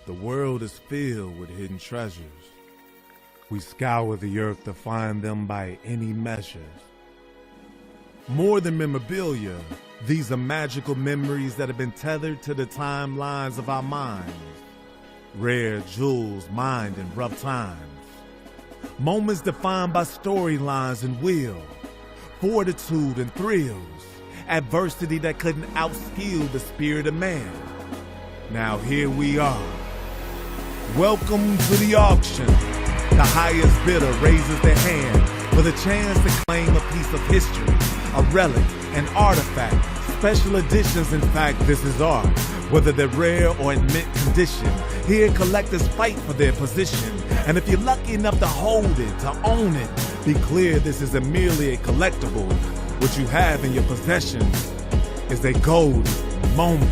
The world is filled with hidden treasures. We scour the earth to find them by any measures. More than memorabilia, these are magical memories that have been tethered to the timelines of our minds. Rare jewels mined in rough times. Moments defined by storylines and will, fortitude and thrills, adversity that couldn't outskill the spirit of man. Now here we are. Welcome to the auction. The highest bidder raises their hand for the chance to claim a piece of history, a relic, an artifact, special editions. In fact, this is art. Whether they're rare or in mint condition, here collectors fight for their position. And if you're lucky enough to hold it, to own it, be clear this isn't merely a collectible. What you have in your possession is a gold moment.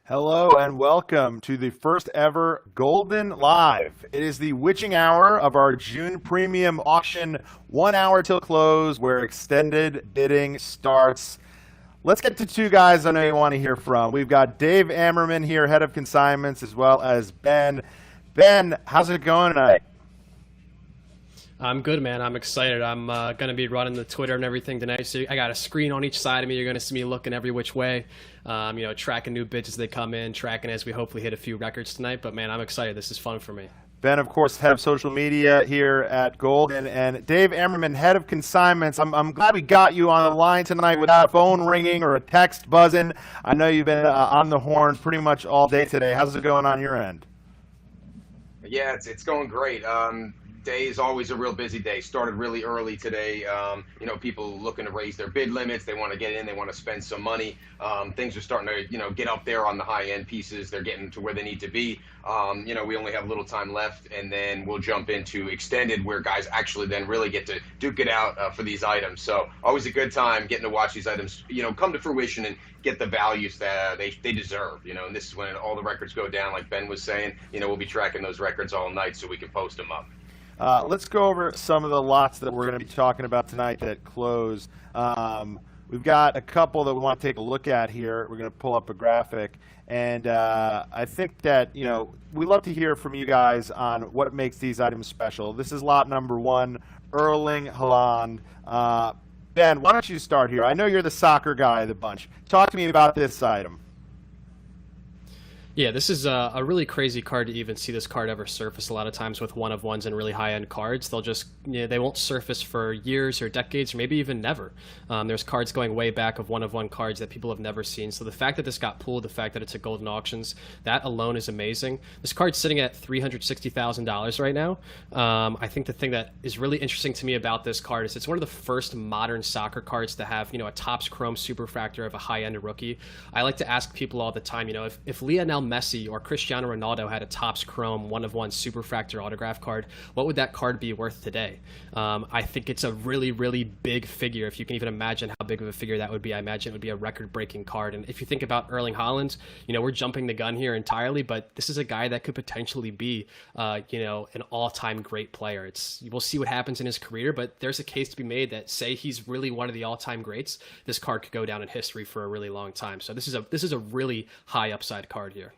Hello and welcome to the first ever Goldin Live. It is the witching hour of our June premium auction, 1 hour till close, where extended bidding starts. Let's get to two guys I know you want to hear from. We've got Dave Amerman here, head of consignments, as well as Ben. Ben, how's it going tonight? I'm good, man. I'm excited. I'm going to be running the Twitter and everything tonight. So I got a screen on each side of me. You're going to see me looking every which way, tracking new bids as they come in, tracking as we hopefully hit a few records tonight. But, man, I'm excited. This is fun for me. Ben, of course, head of social media here at Goldin, and Dave Amerman, head of consignments. I'm glad we got you on the line tonight without a phone ringing or a text buzzing. I know you've been on the horn pretty much all day today. How's it going on your end? Yeah, it's going great. Day is always a real busy day. Started really early today. People looking to raise their bid limits. They want to get in. They want to spend some money. Things are starting to, get up there on the high-end pieces. They're getting to where they need to be. We only have a little time left, and then we'll jump into extended, where guys actually then really get to duke it out for these items. So always a good time getting to watch these items, come to fruition and get the values that they deserve. And this is when all the records go down, like Ben was saying. We'll be tracking those records all night so we can post them up. Let's go over some of the lots that we're going to be talking about tonight that close. We've got a couple that we want to take a look at here. We're going to pull up a graphic. And I think that, we love to hear from you guys on what makes these items special. This is lot number 1, Erling Haaland. Ben, why don't you start here? I know you're the soccer guy of the bunch. Talk to me about this item. Yeah, this is a really crazy card to even see this card ever surface. A lot of times with one-of-ones and really high-end cards, they'll just, they won't surface for years or decades or maybe even never. There's cards going way back of one-of-one cards that people have never seen. So the fact that this got pulled, the fact that it's at Goldin Auctions, that alone is amazing. This card's sitting at $360,000 right now. I think the thing that is really interesting to me about this card is it's one of the first modern soccer cards to have, a Topps Chrome Superfractor of a high-end rookie. I like to ask people all the time, if Lionel Messi or Cristiano Ronaldo had a Topps Chrome one-of-one Superfractor autograph card, what would that card be worth today? I think it's a really, really big figure. If you can even imagine how big of a figure that would be, I imagine it would be a record-breaking card. And if you think about Erling Haaland, we're jumping the gun here entirely, but this is a guy that could potentially be, an all-time great player. We'll see what happens in his career, but there's a case to be made that, say he's really one of the all-time greats, this card could go down in history for a really long time. So this is a really high upside card here.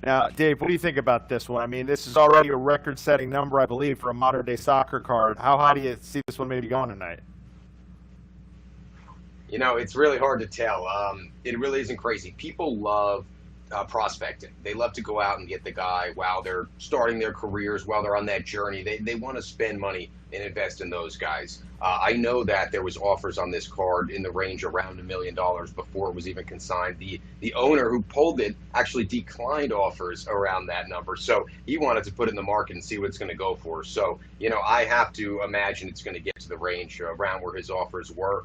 Now, Dave, what do you think about this one? I mean, this is already a record-setting number, I believe, for a modern-day soccer card. How high do you see this one maybe going tonight? It's really hard to tell. It really isn't crazy. People love prospecting. They love to go out and get the guy while they're starting their careers, while they're on that journey. They want to spend money and invest in those guys. I know that there was offers on this card in the range around $1 million before it was even consigned. The owner who pulled it actually declined offers around that number. So he wanted to put it in the market and see what it's going to go for. So, I have to imagine it's going to get to the range around where his offers were.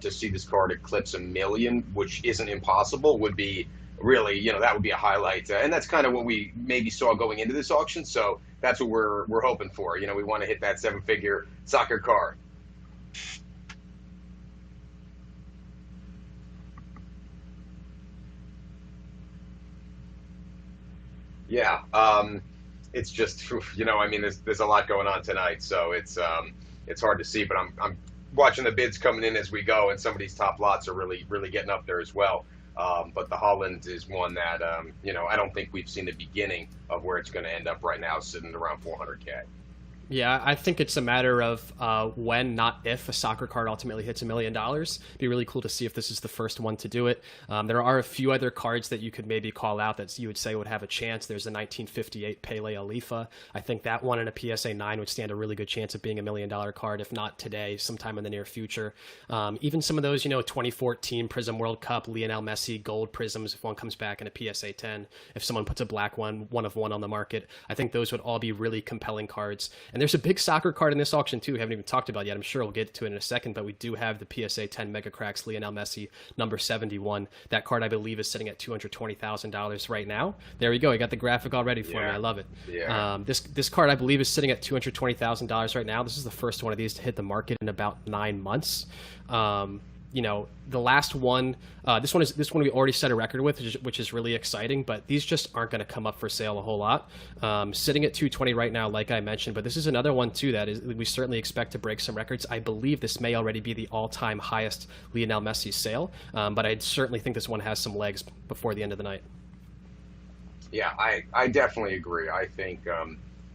To see this card eclipse $1 million, which isn't impossible, would be really, that would be a highlight. And that's kind of what we maybe saw going into this auction. So that's what we're hoping for. We want to hit that 7-figure soccer card. Yeah, it's just, you know, I mean, there's a lot going on tonight, so it's hard to see. But I'm watching the bids coming in as we go, and some of these top lots are really getting up there as well. But the Haaland is one that you know, I don't think we've seen the beginning of where it's going to end up right now, sitting around 400K. Yeah, I think it's a matter of when, not if, a soccer card ultimately hits $1 million. It'd be really cool to see if this is the first one to do it. There are a few other cards that you could maybe call out that you would say would have a chance. There's a 1958 Pele Alifa. I think that one in a PSA 9 would stand a really good chance of being $1 million card, if not today, sometime in the near future. Even some of those, you know, 2014 Prism World Cup, Lionel Messi gold prisms, if one comes back in a PSA 10, if someone puts a black one of one on the market, I think those would all be really compelling cards. And there's a big soccer card in this auction too we haven't even talked about yet. I'm sure we'll get to it in a second, but we do have the PSA 10 Mega Cracks Lionel Messi number 71. That card, I believe, is sitting at $220,000 right now. There we go. You got the graphic all ready for me. I love it. Yeah. This card, I believe, is sitting at $220,000 right now. This is the first one of these to hit the market in about 9 months. You know, the last one, this one we already set a record with, which is really exciting, but these just aren't going to come up for sale a whole lot. Sitting at 220 right now, like I mentioned, but this is another one too that is, we certainly expect to break some records. I believe this may already be the all-time highest Lionel Messi sale, but I certainly think this one has some legs before the end of the night. Yeah, I definitely agree. I think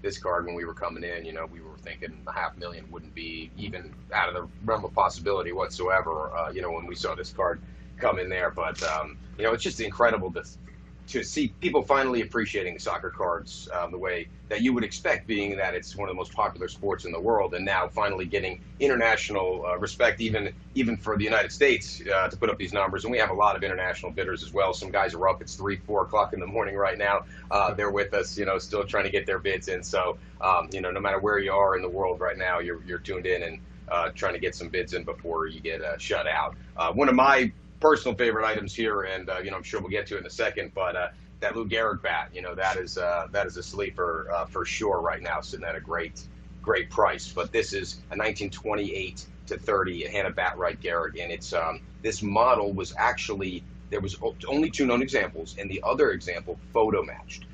this card, when we were coming in, you know, we were thinking $500,000 wouldn't be even out of the realm of possibility whatsoever, you know, when we saw this card come in there. But, you know, it's just incredible to see people finally appreciating soccer cards the way that you would expect, being that it's one of the most popular sports in the world, and now finally getting international respect, even for the United States, to put up these numbers. And we have a lot of international bidders as well. Some guys are up. It's 3-4 o'clock in the morning right now. They're with us, you know, still trying to get their bids in. So, you know, no matter where you are in the world right now, you're tuned in and trying to get some bids in before you get shut out. One of my personal favorite items here, and you know, I'm sure we'll get to it in a second, but that Lou Gehrig bat, you know, that is a sleeper for sure right now, sitting at a great price. But this is a 1928 to 30 Hannah Batright Gehrig, and it's this model was actually, there was only 2 known examples, and the other example photo matched.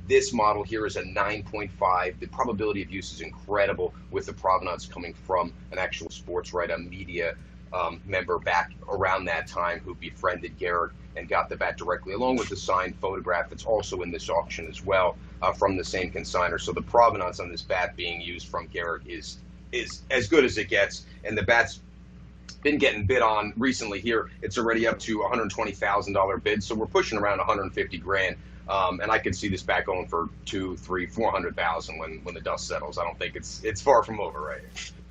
This model here is a 9.5. The probability of use is incredible, with the provenance coming from an actual sports right, a media member back around that time who befriended Gehrig and got the bat directly, along with the signed photograph that's also in this auction as well, from the same consigner. So the provenance on this bat being used from Gehrig is as good as it gets, and the bat's been getting bid on recently here. It's already up to $120,000 bid, so we're pushing around 150 grand. And I could see this bat going for 200, 300, 400,000 when the dust settles. I don't think it's far from over, right?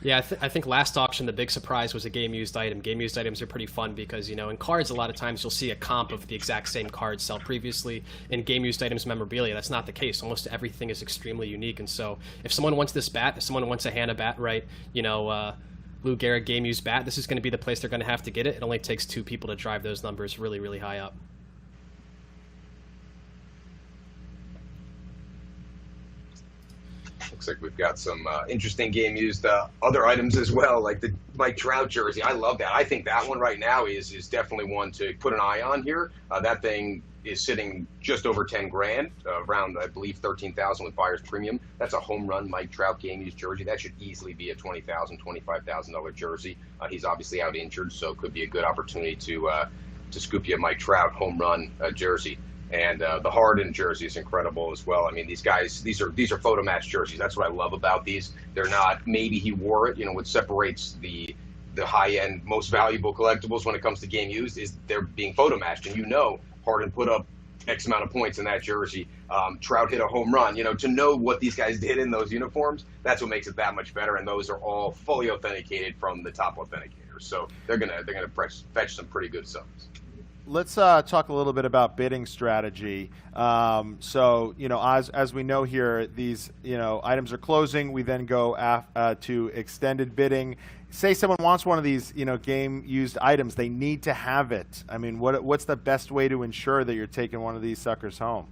Yeah, I think last auction, the big surprise was a game-used item. Game-used items are pretty fun because, you know, in cards, a lot of times you'll see a comp of the exact same card sell previously. In game-used items memorabilia, that's not the case. Almost everything is extremely unique. And so if someone wants this bat, if someone wants a Hannah Batright, you know, Lou Gehrig game-used bat, this is going to be the place they're going to have to get it. It only takes 2 people to drive those numbers really, really high up. Looks like we've got some interesting game-used other items as well, like the Mike Trout jersey. I love that. I think that one right now is definitely one to put an eye on here. That thing is sitting just over 10 grand, around, I believe, 13,000 with buyer's premium. That's a home run Mike Trout game-used jersey. That should easily be a $20,000, $25,000 jersey. He's obviously out injured, so it could be a good opportunity to scoop you a Mike Trout home run jersey. And the Harden jersey is incredible as well. I mean, these guys, these are photo match jerseys. That's what I love about these. They're not, maybe he wore it, you know, what separates the high-end, most valuable collectibles when it comes to game used is they're being photo matched. And you know, Harden put up X amount of points in that jersey. Trout hit a home run. You know, to know what these guys did in those uniforms, that's what makes it that much better. And those are all fully authenticated from the top authenticators. So they're gonna fetch some pretty good sums. Let's talk a little bit about bidding strategy. So, you know, as we know here, these, you know, items are closing. We then go to extended bidding. Say someone wants one of these, you know, game-used items. They need to have it. I mean, what's the best way to ensure that you're taking one of these suckers home?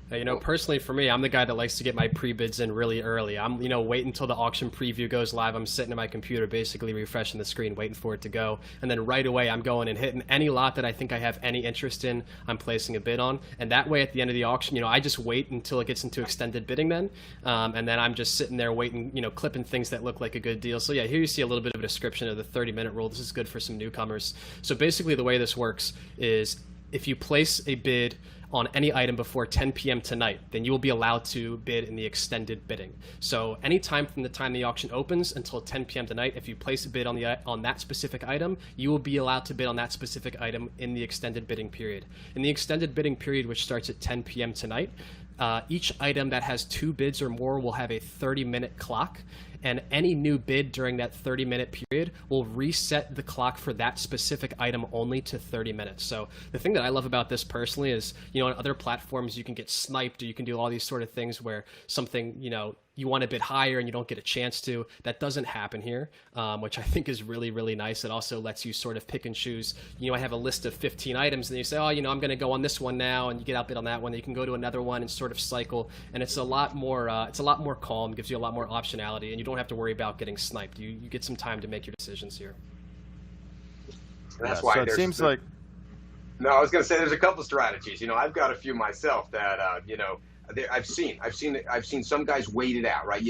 Personally for me, I'm the guy that likes to get my pre-bids in really early. I'm, wait until the auction preview goes live. I'm sitting at my computer basically refreshing the screen, waiting for it to go. And then right away, I'm going and hitting any lot that I think I have any interest in, I'm placing a bid on. And that way at the end of the auction, I just wait until it gets into extended bidding then. And then I'm just sitting there waiting, clipping things that look like a good deal. So yeah, here you see a little bit of a description of the 30-minute rule. This is good for some newcomers. So basically the way this works is if you place a bid on any item before 10 p.m. tonight, then you will be allowed to bid in the extended bidding. So anytime from the time the auction opens until 10 p.m. tonight, if you place a bid on that specific item, you will be allowed to bid on that specific item in the extended bidding period. In the extended bidding period, which starts at 10 p.m. tonight, each item that has 2 bids or more will have a 30-minute clock, and any new bid during that 30-minute period will reset the clock for that specific item only to 30 minutes. So the thing that I love about this personally is, on other platforms you can get sniped, or you can do all these sort of things where something, you want to bid higher and you don't get a chance to. That doesn't happen here, which I think is really, really nice. It also lets you sort of pick and choose. I have a list of 15 items, and you say, I'm going to go on this one now, and you get outbid on that one. Then you can go to another one and sort of cycle, and it's a lot more calm, gives you a lot more optionality, and you don't have to worry about getting sniped. You get some time to make your decisions here. That's why so it seems like. No, I was going to say there's a couple strategies. I've got a few myself that I've seen some guys wait it out, right?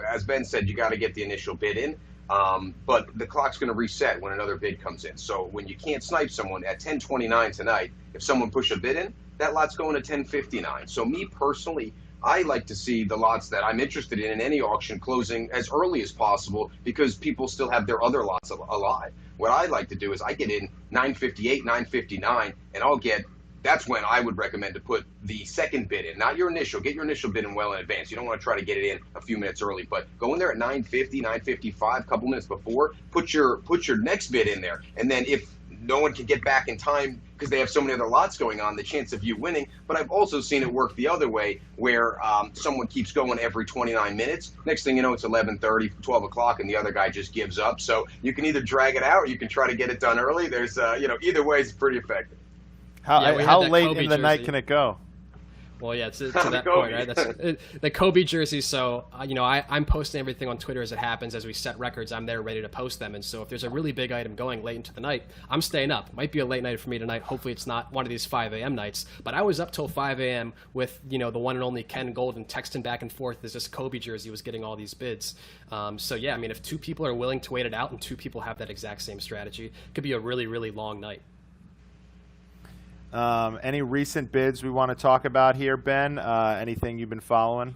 As Ben said, you got to get the initial bid in, but the clock's going to reset when another bid comes in. So when you can't snipe someone at 10:29 tonight, if someone push a bid in, that lot's going to 10:59. So me personally, I like to see the lots that I'm interested in any auction closing as early as possible, because people still have their other lots alive. What I like to do is I get in 9:58, 9:59, and that's when I would recommend to put the second bid in, not your initial. Get your initial bid in well in advance. You don't want to try to get it in a few minutes early, but go in there at 9:50, 9:55, a couple minutes before, put your next bid in there. And then if no one can get back in time because they have so many other lots going on, the chance of you winning. But I've also seen it work the other way, where someone keeps going every 29 minutes. Next thing you know, it's 11:30, 12 o'clock, and the other guy just gives up. So you can either drag it out, or you can try to get it done early. There's, either way is pretty effective. How late in the night can it go? Well, yeah, to that point, right? That's the Kobe jersey. So, I'm posting everything on Twitter as it happens. As we set records, I'm there ready to post them. And so if there's a really big item going late into the night, I'm staying up. It might be a late night for me tonight. Hopefully it's not one of these 5 a.m. nights. But I was up till 5 a.m. with, the one and only Ken Goldin texting back and forth as this Kobe jersey was getting all these bids. So, yeah, if 2 people are willing to wait it out and 2 people have that exact same strategy, it could be a really, really long night. Any recent bids we want to talk about here, Ben? Anything you've been following?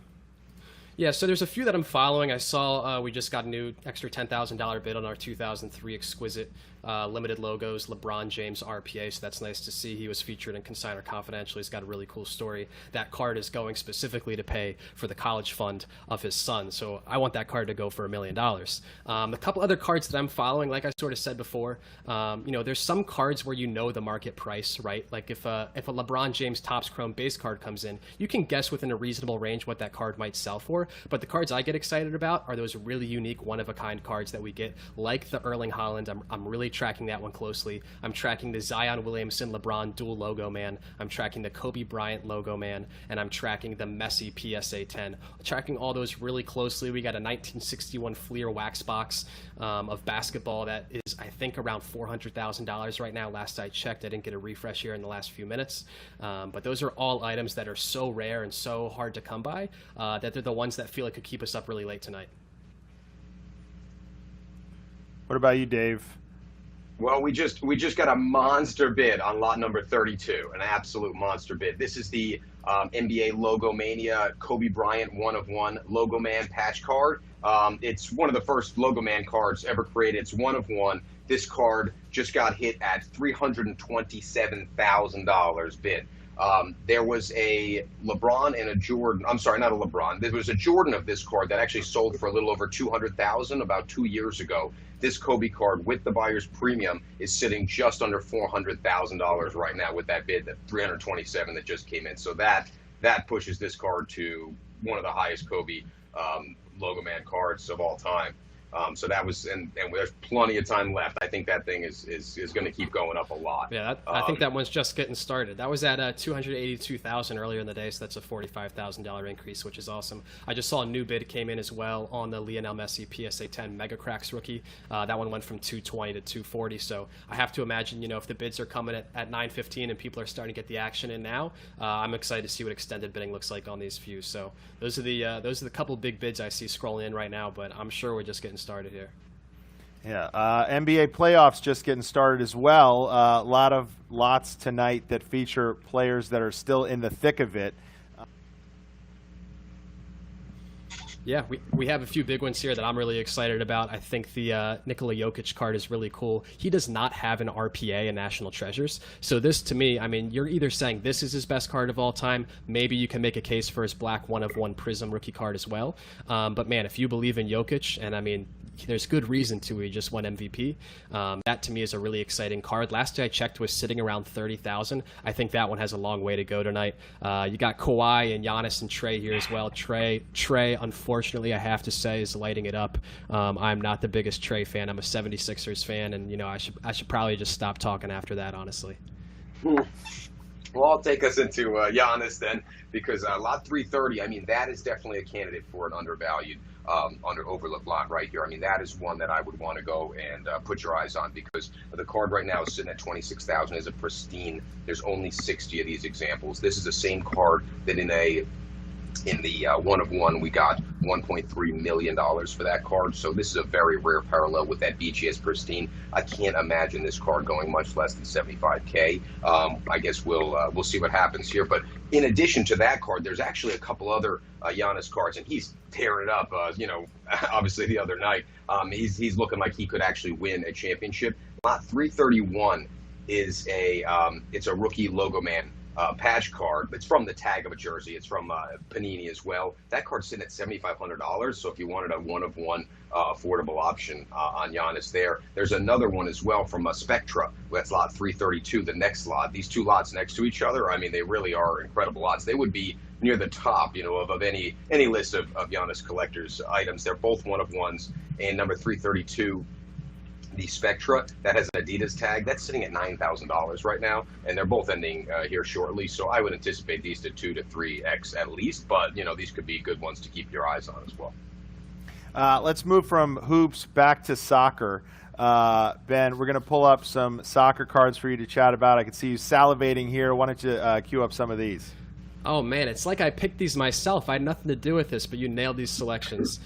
Yeah, so there's a few that I'm following. I saw we just got a new extra $10,000 bid on our 2003 exquisite limited logos LeBron James RPA, so that's nice to see. He was featured in Consigner Confidential. He's got a really cool story. That card is going specifically to pay for the college fund of his son, so I want that card to go for $1 million. A couple other cards that I'm following, like I sort of said before, there's some cards where the market price, right? Like if a LeBron James Topps Chrome base card comes in, you can guess within a reasonable range what that card might sell for, but the cards I get excited about are those really unique one-of-a-kind cards that we get, like the Erling Haaland. I'm really tracking that one closely. I'm tracking the Zion Williamson LeBron dual logo man. I'm tracking the Kobe Bryant logo man, and I'm tracking the Messi PSA 10. Tracking all those really closely. We got a 1961 Fleer wax box of basketball that is, I think, around $400,000 right now. Last I checked, I didn't get a refresh here in the last few minutes. But those are all items that are so rare and so hard to come by that they're the ones that feel like could keep us up really late tonight. What about you, Dave? Well, we just got a monster bid on lot number 32, an absolute monster bid. This is the NBA Logomania Kobe Bryant 1/1 Logoman patch card. It's one of the first Logoman cards ever created. It's 1/1. This card just got hit at $327,000 bid. There was a LeBron and a Jordan. I'm sorry, not a LeBron. There was a Jordan of this card that actually sold for a little over $200,000 about 2 years ago. This Kobe card with the buyer's premium is sitting just under $400,000 right now with that bid, that 327 that just came in. So that pushes this card to one of the highest Kobe Logoman cards of all time. So that was, and there's plenty of time left. I think that thing is going to keep going up a lot. Yeah, I think that one's just getting started. That was at 282,000 earlier in the day, so that's a $45,000 increase, which is awesome. I just saw a new bid came in as well on the Lionel Messi PSA 10 Mega Cracks rookie. That one went from 220 to 240. So I have to imagine, if the bids are coming at 9:15 and people are starting to get the action in now, I'm excited to see what extended bidding looks like on these few. So those are the couple big bids I see scrolling in right now, but I'm sure we're just getting started here. Yeah, NBA playoffs just getting started as well. Lots tonight that feature players that are still in the thick of it. Yeah, we have a few big ones here that I'm really excited about. I think the Nikola Jokic card is really cool. He does not have an RPA in National Treasures. So this, to me, I mean, you're either saying this is his best card of all time. Maybe you can make a case for his black 1/1 Prism rookie card as well. But, man, if you believe in Jokic, and, I mean, there's good reason to. He just won MVP. That to me is a really exciting card. Last I checked was sitting around 30,000. I think that one has a long way to go tonight. You got Kawhi and Giannis and Trey here as well. Trey, unfortunately, I have to say, is lighting it up. I'm not the biggest Trey fan. I'm a 76ers fan, and I should probably just stop talking after that, honestly. Well, I'll take us into Giannis then, because lot 330. I mean, that is definitely a candidate for an undervalued. Under overlooked lot right here. I mean, that is one that I would want to go and put your eyes on, because the card right now is sitting at 26,000 as a pristine. There's only 60 of these examples. This is the same card that in the 1/1 we got $1.3 million for that card. So this is a very rare parallel with that BGS pristine. I can't imagine this card going much less than 75K. I guess we'll see what happens here. But in addition to that card, there's actually a couple other Giannis cards, and he's tearing it up. Obviously the other night, he's looking like he could actually win a championship. Lot 331 is it's a rookie Logoman patch card. It's from the tag of a jersey. It's from Panini as well. That card's sitting at $7,500. So if you wanted a 1/1 affordable option on Giannis there's another one as well from Spectra. That's lot 332, the next lot. These two lots next to each other, I mean, they really are incredible lots. They would be near the top, of any list of Giannis collectors items. They're both 1/1s. And number 332, the Spectra, that has an Adidas tag, that's sitting at $9,000 right now, and they're both ending here shortly. So I would anticipate these to 2 to 3x at least, but these could be good ones to keep your eyes on as well. Let's move from hoops back to soccer. Ben, we're going to pull up some soccer cards for you to chat about. I can see you salivating here. Why don't you cue up some of these? Oh man, it's like I picked these myself. I had nothing to do with this, but you nailed these selections.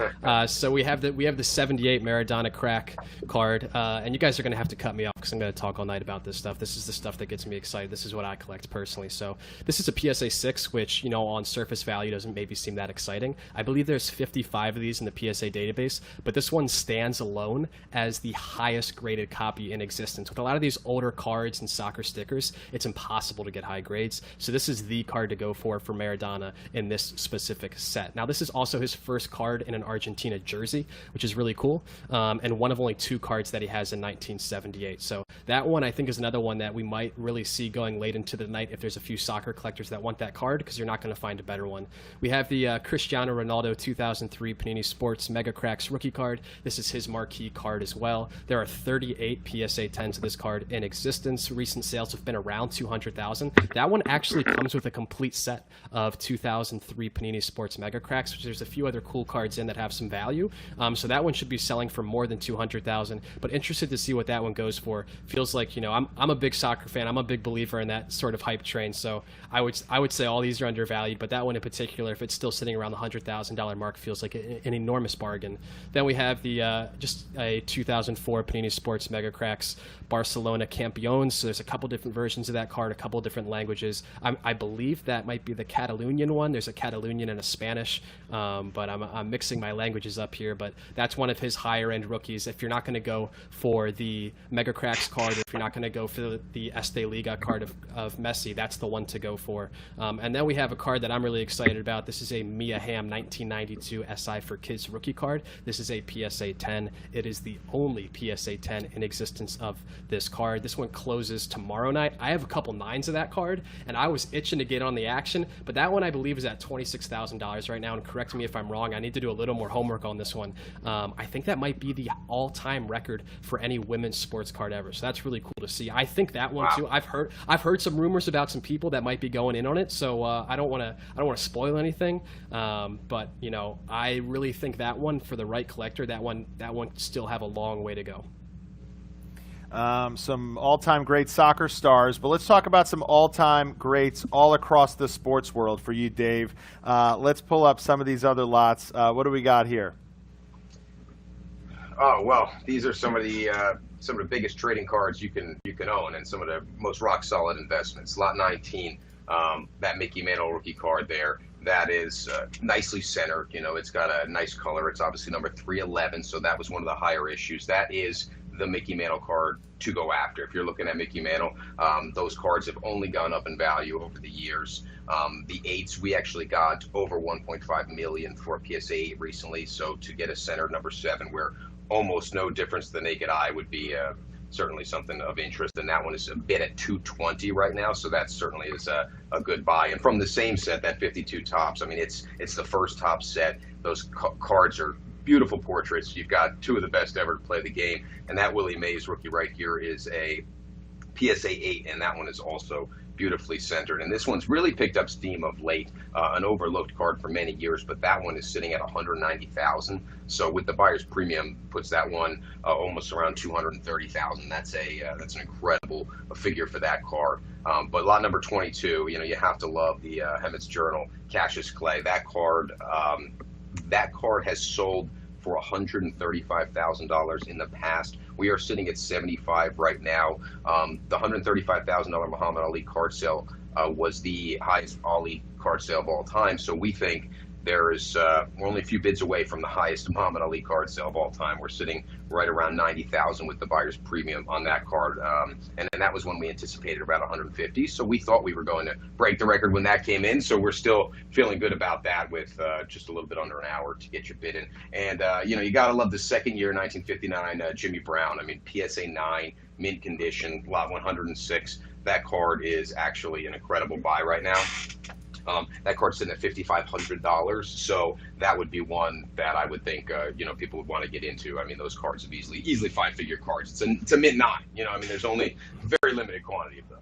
So we have the 78 Maradona crack card, and you guys are going to have to cut me off because I'm going to talk all night about this stuff. This is the stuff that gets me excited. This is what I collect personally. So this is a PSA 6, which on surface value doesn't maybe seem that exciting. I believe there's 55 of these in the PSA database, but this one stands alone as the highest graded copy in existence. With a lot of these older cards and soccer stickers, it's impossible to get high grades. So this is the card to go for Maradona in this specific set. Now, this is also his first card in an Argentina jersey, which is really cool, and one of only 2 cards that he has in 1978. So that one, I think, is another one that we might really see going late into the night if there's a few soccer collectors that want that card, because you're not going to find a better one. We have the Cristiano Ronaldo 2003 Panini Sports Mega Cracks rookie card. This is his marquee card as well. There are 38 PSA 10s of this card in existence. Recent sales have been around 200,000. That one actually comes with a complete set of 2003 Panini Sports Mega Cracks, which there's a few other cool cards in that have some value. So that one should be selling for more than 200,000. But interested to see what that one goes for. Feels like I'm a big soccer fan. I'm a big believer in that sort of hype train. So I would say all these are undervalued, but that one in particular, if it's still sitting around the $100,000 mark, feels like an enormous bargain. Then we have the just a 2004 Panini Sports Mega Cracks Barcelona Campeones. So there's a couple different versions of that card, a couple different languages. I believe that might be the Catalonian one. There's a Catalonian and a Spanish, but I'm mixing my languages up here. But that's one of his higher end rookies. If you're not going to go for the Mega Cracks card, if you're not going to go for the Este Liga card of Messi, that's the one to go for. And then we have a card that I'm really excited about. This is a Mia Hamm 1992 SI for Kids rookie card. This is a PSA 10. It is the only PSA 10 in existence of this card. This one closes tomorrow night. I have a couple 9s of that card, and I was itching to get on the action, but that one I believe is at $26,000 right now, and correct me if I'm wrong. I need to do a little more homework on this one. I think that might be the all-time record for any women's sports card ever, so that's really cool to see. I think that one too. I've heard some rumors about some people that might be going in on it, so I don't want to spoil anything, but you know, I really think that one, for the right collector, that one still have a long way to go. Some all-time great soccer stars, but let's talk about some all-time greats all across the sports world for you, Dave. Let's pull up some of these other lots. What do we got here? Oh, well, these are some of the biggest trading cards you can own, and some of the most rock solid investments. Lot 19, that Mickey Mantle rookie card there. That is nicely centered. You know, it's got a nice color. It's obviously number 311, so that was one of the higher issues. That is the Mickey Mantle card to go after. If you're looking at Mickey Mantle, those cards have only gone up in value over the years. The 8s, we actually got over 1.5 million for a PSA 8 recently, so to get a centered number 7 where almost no difference to the naked eye would be certainly something of interest, and that one is a bid at 220 right now, so that certainly is a good buy. And from the same set, that 52 tops, I mean, it's the first top set. Those cards are beautiful portraits. You've got two of the best ever to play the game, and that Willie Mays rookie right here is a PSA 8, and that one is also beautifully centered. And this one's really picked up steam of late, an overlooked card for many years, but that one is sitting at 190,000. So with the buyer's premium, puts that one almost around 230,000. That's an incredible figure for that card. But lot number 22, you know, you have to love the Hemmett's Journal Cassius Clay. That card has sold for $135,000 in the past. We are sitting at 75 right now. The $135,000 Muhammad Ali card sale was the highest Ali card sale of all time. So we think we're only a few bids away from the highest Muhammad Ali card sale of all time. We're sitting right around 90,000 with the buyer's premium on that card, and that was when we anticipated about 150. So we thought we were going to break the record when that came in. So we're still feeling good about that with just a little bit under an hour to get your bid in. And you know, you got to love the second year 1959 Jimmy Brown. I mean, PSA 9, mint condition, lot 106. That card is actually an incredible buy right now. That card's sitting at $5,500, so that would be one that I would think you know, people would want to get into. I mean, those cards are easily 5-figure cards. It's a mint 9. You know, I mean, there's only very limited quantity of those.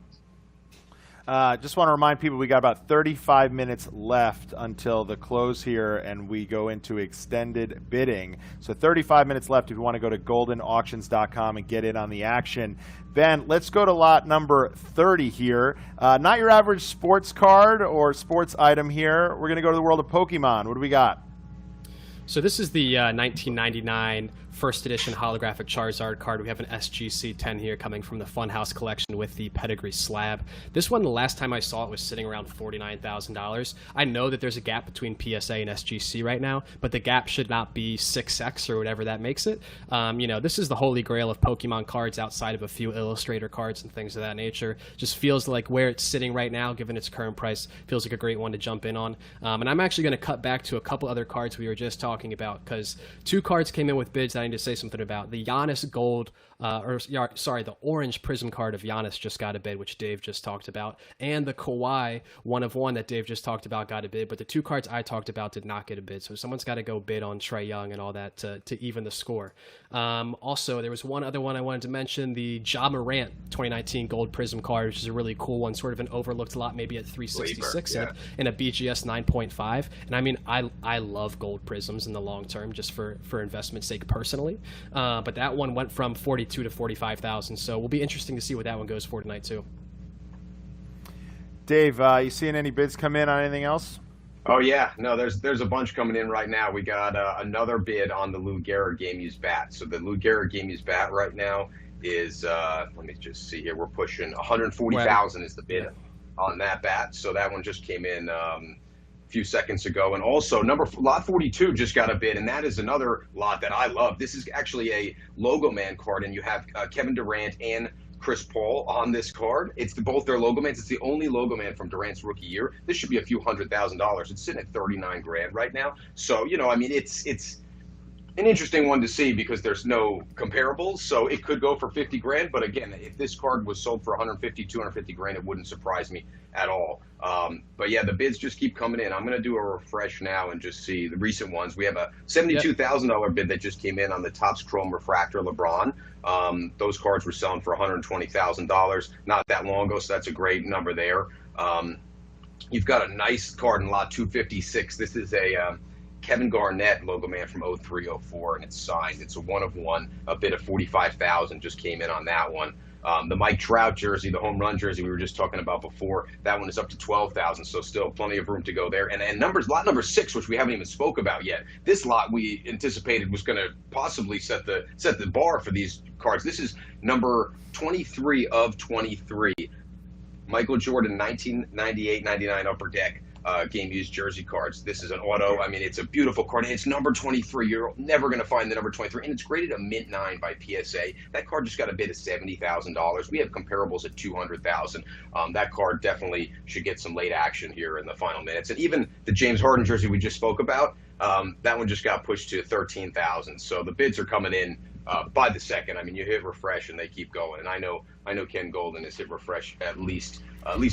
Just want to remind people we got about 35 minutes left until the close here, and we go into extended bidding. So 35 minutes left if you want to go to goldinauctions.com and get in on the action. Ben, let's go to lot number 30 here. Not your average sports card or sports item here. We're going to go to the world of Pokemon. What do we got? So this is the 1999 first edition holographic Charizard card. We have an SGC 10 here coming from the Funhouse collection with the pedigree slab. This one, the last time I saw it, was sitting around $49,000. I know that there's a gap between PSA and SGC right now, but the gap should not be 6x or whatever that makes it. You know, this is the holy grail of Pokemon cards outside of a few Illustrator cards and things of that nature. Just feels like where it's sitting right now, given its current price, feels like a great one to jump in on. And I'm actually going to cut back to a couple other cards we were just talking about, because 2 cards came in with bids that I need to say something about. The Giannis the orange prism card of Giannis just got a bid, which Dave just talked about, and the Kawhi 1/1 that Dave just talked about got a bid, but the 2 cards I talked about did not get a bid, so someone's got to go bid on Trae Young and all that to even the score. Also, there was one other one I wanted to mention, the Ja Morant 2019 gold prism card, which is a really cool one, sort of an overlooked lot, maybe at 366 and a BGS 9.5. And I mean, I love gold prisms in the long term, just for investment sake personally, but that one went from 42 to 45,000, so we'll be interesting to see what that one goes for tonight too. Dave, you seeing any bids come in on anything else? Oh yeah, no, there's a bunch coming in right now. We got another bid on the Lou Gehrig game used bat. So the Lou Gehrig game used bat right now is let me just see here. We're pushing 140,000 is the bid on that bat. So that one just came in a few seconds ago. And also lot 42 just got a bid, and that is another lot that I love. This is actually a Logoman card, and you have Kevin Durant and Chris Paul on this card. It's both their Logomans. It's the only Logoman from Durant's rookie year. This should be a few $100,000. It's sitting at 39 grand right now. So, you know, I mean, it's an interesting one to see because there's no comparables, so it could go for 50 grand. But again, if this card was sold for 150, 250 grand, it wouldn't surprise me at all. But yeah, the bids just keep coming in. I'm going to do a refresh now and just see the recent ones. We have a $72,000 bid that just came in on the Topps Chrome Refractor LeBron. Those cards were selling for $120,000 not that long ago, so that's a great number there. You've got a nice card in lot 256. This is a Kevin Garnett Logoman from 03-04, and it's signed. It's a 1/1. A bid of $45,000 just came in on that one. The Mike Trout jersey, the home run jersey we were just talking about before, that one is up to $12,000, so still plenty of room to go there. And lot number 6, which we haven't even spoke about yet. This lot we anticipated was going to possibly set the bar for these cards. This is number 23 of 23. Michael Jordan, 1998-99 Upper Deck. Game used jersey cards. This is an auto. I mean, it's a beautiful card. It's number 23. You're never going to find the number 23. And it's graded a mint 9 by PSA. That card just got a bid of $70,000. We have comparables at $200,000. That card definitely should get some late action here in the final minutes. And even the James Harden jersey we just spoke about, that one just got pushed to $13,000. So the bids are coming in by the second. I mean, you hit refresh and they keep going. And I know Ken Goldin has hit refresh at least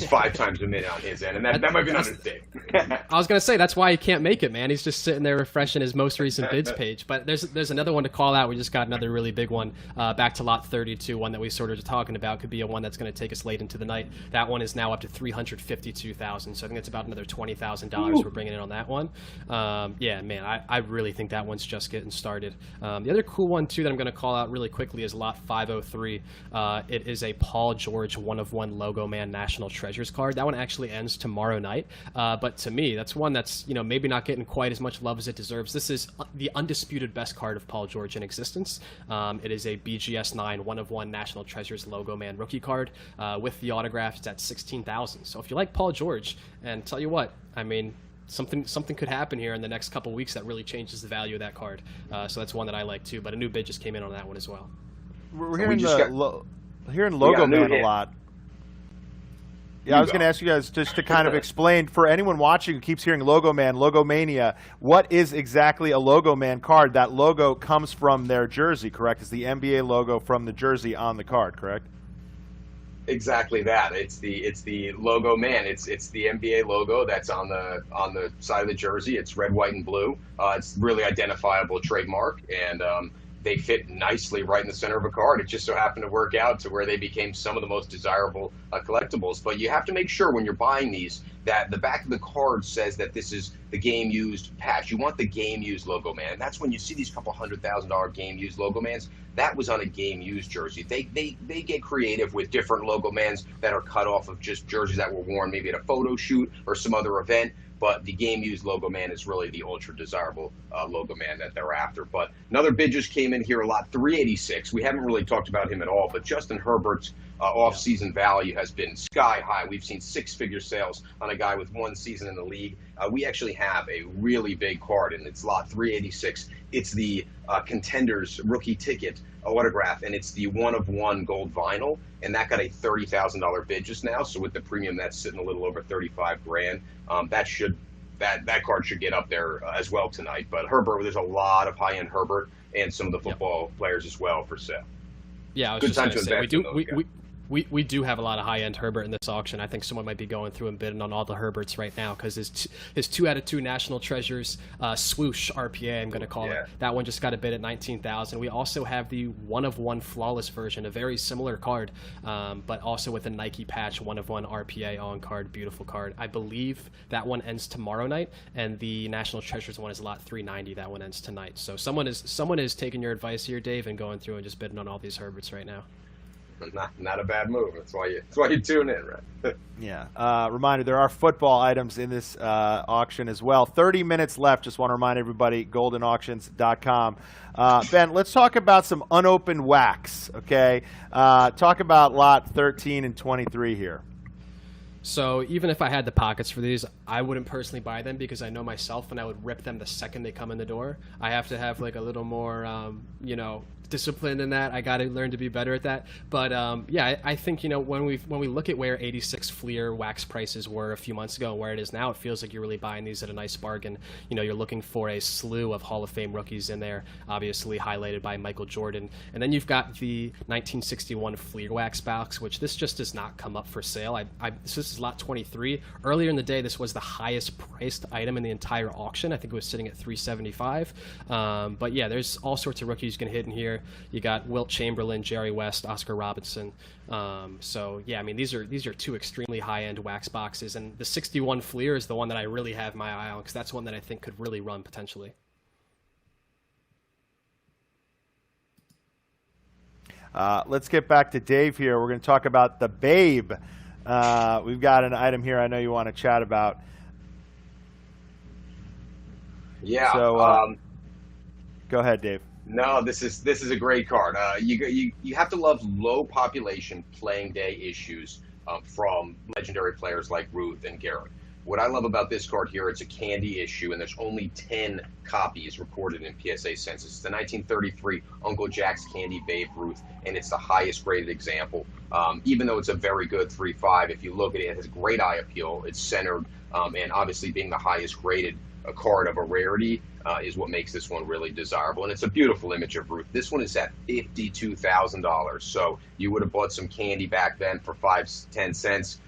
5 times a minute on his end, and that might be an understatement. I was going to say, that's why he can't make it, man. He's just sitting there refreshing his most recent bids page. But there's another one to call out. We just got another really big one back to lot 32, one that we sort of talking about. Could be a one that's going to take us late into the night. That one is now up to $352,000, so I think it's about another $20,000 we're bringing in on that one. Yeah, man, I really think that one's just getting started. The other cool one, too, that I'm going to call out really quickly is lot 503. It is a Paul George 1/1 Logoman National Treasures card. That one actually ends tomorrow night, but to me that's one that's maybe not getting quite as much love as it deserves. This is the undisputed best card of Paul George in existence. It is a BGS 9 1/1 National Treasures Logoman rookie card with the autograph. It's at $16,000. So if you like Paul George, and tell you what, I mean, something could happen here in the next couple weeks that really changes the value of that card. So that's one that I like too, but a new bid just came in on that one as well. We're hearing hearing Logoman a lot. Yeah, I was going to ask you guys just to kind of explain, for anyone watching who keeps hearing Logoman, Logomania, what is exactly a Logoman card? That logo comes from their jersey, correct? It's the NBA logo from the jersey on the card, correct? Exactly that. It's the Logoman. It's the NBA logo that's on the side of the jersey. It's red, white, and blue. It's really identifiable trademark, and they fit nicely right in the center of a card. It just so happened to work out to where they became some of the most desirable collectibles. But you have to make sure when you're buying these that the back of the card says that this is the game used patch. You want the game used Logoman. And that's when you see these couple $100,000 game used Logomans. That was on a game used jersey. They get creative with different Logomans that are cut off of just jerseys that were worn maybe at a photo shoot or some other event. But the game-used Logoman is really the ultra-desirable Logoman that they're after. But another bid just came in here, a lot 386. We haven't really talked about him at all, but Justin Herbert's off-season value has been sky high. We've seen 6-figure sales on a guy with 1 season in the league. We actually have a really big card, and it's lot 386. It's the Contenders rookie ticket autograph, and it's the 1/1 gold vinyl, and that got a $30,000 bid just now. So with the premium, that's sitting a little over 35 grand. That card should get up there as well tonight. But Herbert, there's a lot of high-end Herbert and some of the football players as well for sale. Yeah, I was just going to say, we do have a lot of high-end Herbert in this auction. I think someone might be going through and bidding on all the Herberts right now because his 2 out of 2 National Treasures swoosh RPA, I'm going to call it. That one just got a bid at $19,000. We also have the 1/1 flawless version, a very similar card, but also with a Nike patch, 1/1 RPA on card, beautiful card. I believe that one ends tomorrow night, and the National Treasures one is lot 390. That one ends tonight. So someone is taking your advice here, Dave, and going through and just bidding on all these Herberts right now. Not a bad move. That's why you tune in, right? Yeah. Reminder, there are football items in this auction as well. 30 minutes left. Just want to remind everybody, goldinauctions.com. Ben, let's talk about some unopened wax, okay? Talk about lot 13 and 23 here. So even if I had the pockets for these, I wouldn't personally buy them because I know myself and I would rip them the second they come in the door. I have to have like a little more, discipline in that. I got to learn to be better at that. But yeah, I think when we look at where 86 Fleer wax prices were a few months ago and where it is now, it feels like you're really buying these at a nice bargain. You're looking for a slew of Hall of Fame rookies in there, obviously highlighted by Michael Jordan, and then you've got the 1961 Fleer wax box, which this just does not come up for sale. This is lot 23. Earlier in the day, this was the highest priced item in the entire auction. I think it was sitting at $375. But yeah, there's all sorts of rookies you can hit in here. You got Wilt Chamberlain, Jerry West, Oscar Robinson. So yeah, I mean, these are two extremely high-end wax boxes, and the 61 Fleer is the one that I really have my eye on because that's one that I think could really run potentially. Let's get back to Dave here. We're going to talk about the Babe. We've got an item here I know you want to chat about. Yeah. So go ahead, Dave. No, this is a great card. You have to love low population playing day issues from legendary players like Ruth and Gehrig. What I love about this card here, it's a candy issue, and there's only 10 copies recorded in PSA census. It's the 1933 Uncle Jack's Candy Babe Ruth, and it's the highest rated example. Even though it's a very good 3.5, if you look at it, it has great eye appeal. It's centered, and obviously being the highest rated card of a rarity is what makes this one really desirable. And it's a beautiful image of Ruth. This one is at $52,000. So you would have bought some candy back then for 5-10 cents.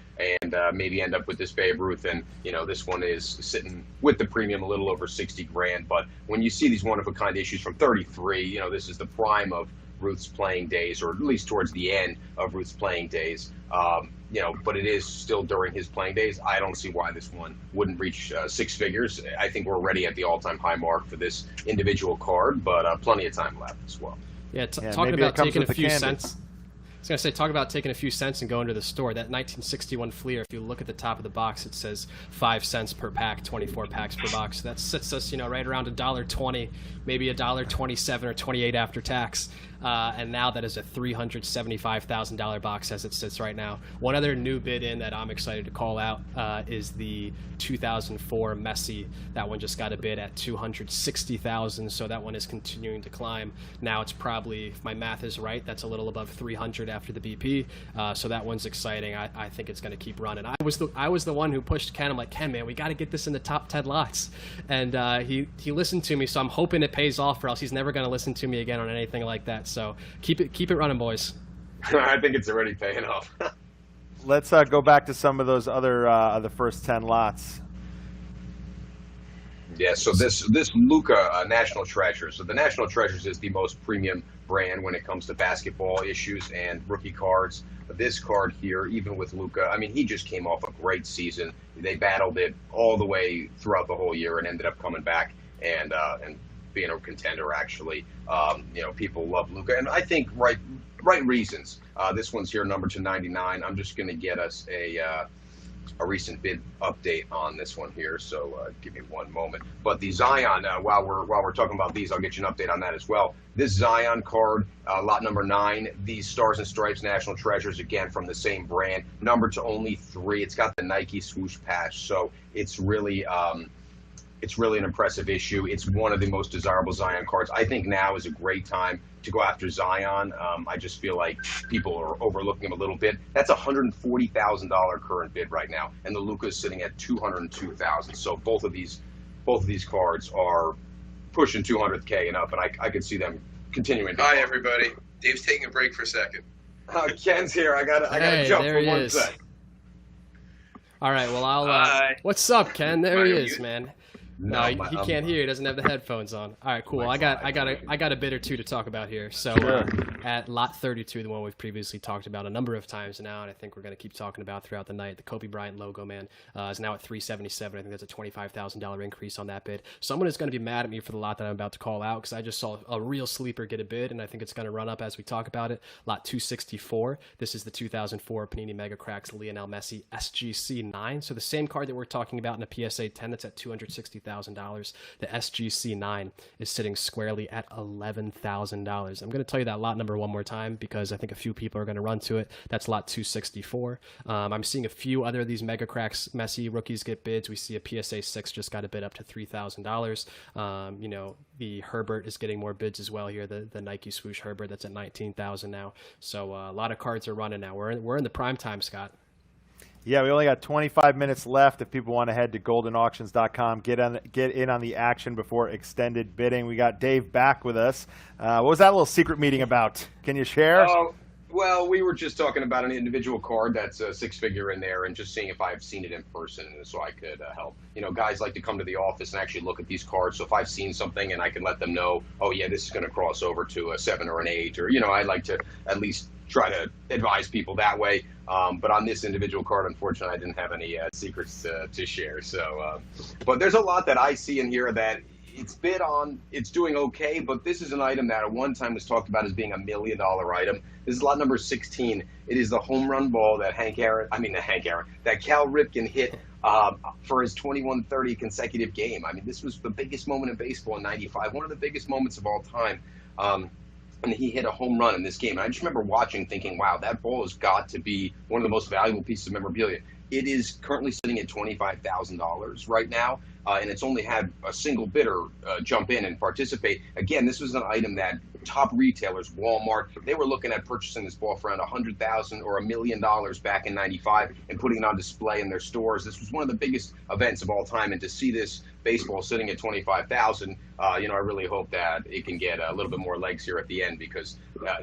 And maybe end up with this Babe Ruth, and this one is sitting with the premium a little over 60 grand. But when you see these one-of-a-kind issues from 33, this is the prime of Ruth's playing days, or at least towards the end of Ruth's playing days. But it is still during his playing days. I don't see why this one wouldn't reach six figures. I think we're already at the all-time high mark for this individual card, but plenty of time left as well. Yeah, talking about taking a few cents. I was going to say, talk about taking a few cents and going to the store. That 1961 Fleer, if you look at the top of the box, it says 5 cents per pack, 24 packs per box. So that sits us, right around $1.20, maybe $1.27 or 28 after tax. And now that is a $375,000 box as it sits right now. One other new bid in that I'm excited to call out is the 2004 Messi. That one just got a bid at $260,000, so that one is continuing to climb. Now it's probably, if my math is right, that's a little above 300 after the BP. So that one's exciting. I think it's going to keep running. I was the one who pushed Ken. I'm like, Ken, man, we got to get this in the top 10 lots. And he listened to me, so I'm hoping it pays off, or else he's never going to listen to me again on anything like that. So keep it running, boys. I think it's already paying off. Let's go back to some of those other the first 10 lots. Yeah, so this Luka National Treasures. So the National Treasures is the most premium brand when it comes to basketball issues and rookie cards. This card here, even with Luka, I mean, he just came off a great season. They battled it all the way throughout the whole year and ended up coming back and being a contender, actually. People love Luka, and I think right reasons. This one's here, number 299. I'm just going to get us a recent bid update on this one here, so give me one moment. But the Zion, while we're talking about these, I'll get you an update on that as well. This Zion card, lot number 9, these Stars and Stripes National Treasures, again from the same brand, numbered to only 3. It's got the Nike swoosh patch, so it's really an impressive issue. It's one of the most desirable Zion cards. I think now is a great time to go after Zion. I just feel like people are overlooking him a little bit. That's a $140,000 current bid right now, and the Luka is sitting at $202,000. So both of these cards are pushing 200K and up, and I could see them continuing. Hi, everybody. Dave's taking a break for a second. Ken's here. I gotta jump for 1 sec. All right. Well, what's up, Ken? There he is, man. No, he can't hear. He doesn't have the headphones on. All right, cool. I got a bit or two to talk about here. So at lot 32, the one we've previously talked about a number of times now, and I think we're going to keep talking about throughout the night, the Kobe Bryant Logoman is now at $377. I think that's a $25,000 increase on that bid. Someone is going to be mad at me for the lot that I'm about to call out because I just saw a real sleeper get a bid, and I think it's going to run up as we talk about it. Lot 264. This is the 2004 Panini Mega Cracks Lionel Messi SGC 9. So the same card that we're talking about in a PSA 10 that's at $260,000. $28,000. The SGC9 is sitting squarely at $11,000. I'm going to tell you that lot number one more time because I think a few people are going to run to it. That's lot 264. I'm seeing a few other of these mega cracks Messi rookies get bids. We see a PSA 6 just got a bid up to $3,000. You know, the Herbert is getting more bids as well here. The Nike swoosh Herbert, that's at $19,000 now. So a lot of cards are running now. We're in the prime time, Scott. Yeah, we only got 25 minutes left. If people want to head to goldinauctions.com, get in on the action before extended bidding. We got Dave back with us. What was that little secret meeting about? Can you share? Well, we were just talking about an individual card that's a six-figure in there and just seeing if I've seen it in person so I could help. You know, guys like to come to the office and actually look at these cards. So if I've seen something and I can let them know, oh, yeah, this is going to cross over to a 7 or an 8, or, you know, I'd like to at least try to advise people that way. But on this individual card, unfortunately, I didn't have any secrets to share. So, but there's a lot that I see in here that it's bid on, it's doing okay, but this is an item that at one time was talked about as being $1 million item. This is lot number 16. It is the home run ball that that Cal Ripken hit for his 21-30 consecutive game. I mean, this was the biggest moment in baseball in '95, one of the biggest moments of all time. And he hit a home run in this game. And I just remember watching thinking, wow, that ball has got to be one of the most valuable pieces of memorabilia. It is currently sitting at $25,000 right now, and it's only had a single bidder jump in and participate. Again, this was an item that top retailers, Walmart, they were looking at purchasing this ball for around $100,000 or $1 million back in '95 and putting it on display in their stores. This was one of the biggest events of all time, and to see this baseball sitting at $25,000, you know, I really hope that it can get a little bit more legs here at the end because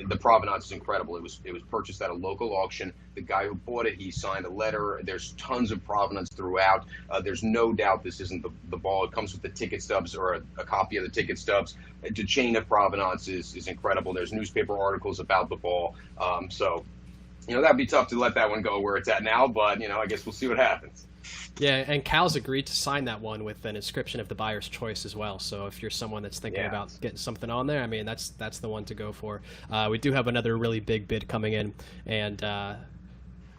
the provenance is incredible. It was purchased at a local auction. The guy who bought it, he signed a letter. There's tons of provenance throughout. There's no doubt this isn't the ball. It comes with the ticket stubs or a copy of the ticket stubs. The chain of provenance is incredible. There's newspaper articles about the ball. So, you know, that'd be tough to let that one go where it's at now, but, you know, I guess we'll see what happens. Yeah, and Cal's agreed to sign that one with an inscription of the buyer's choice as well. So if you're someone that's thinking about getting something on there, I mean, that's the one to go for. We do have another really big bid coming in, and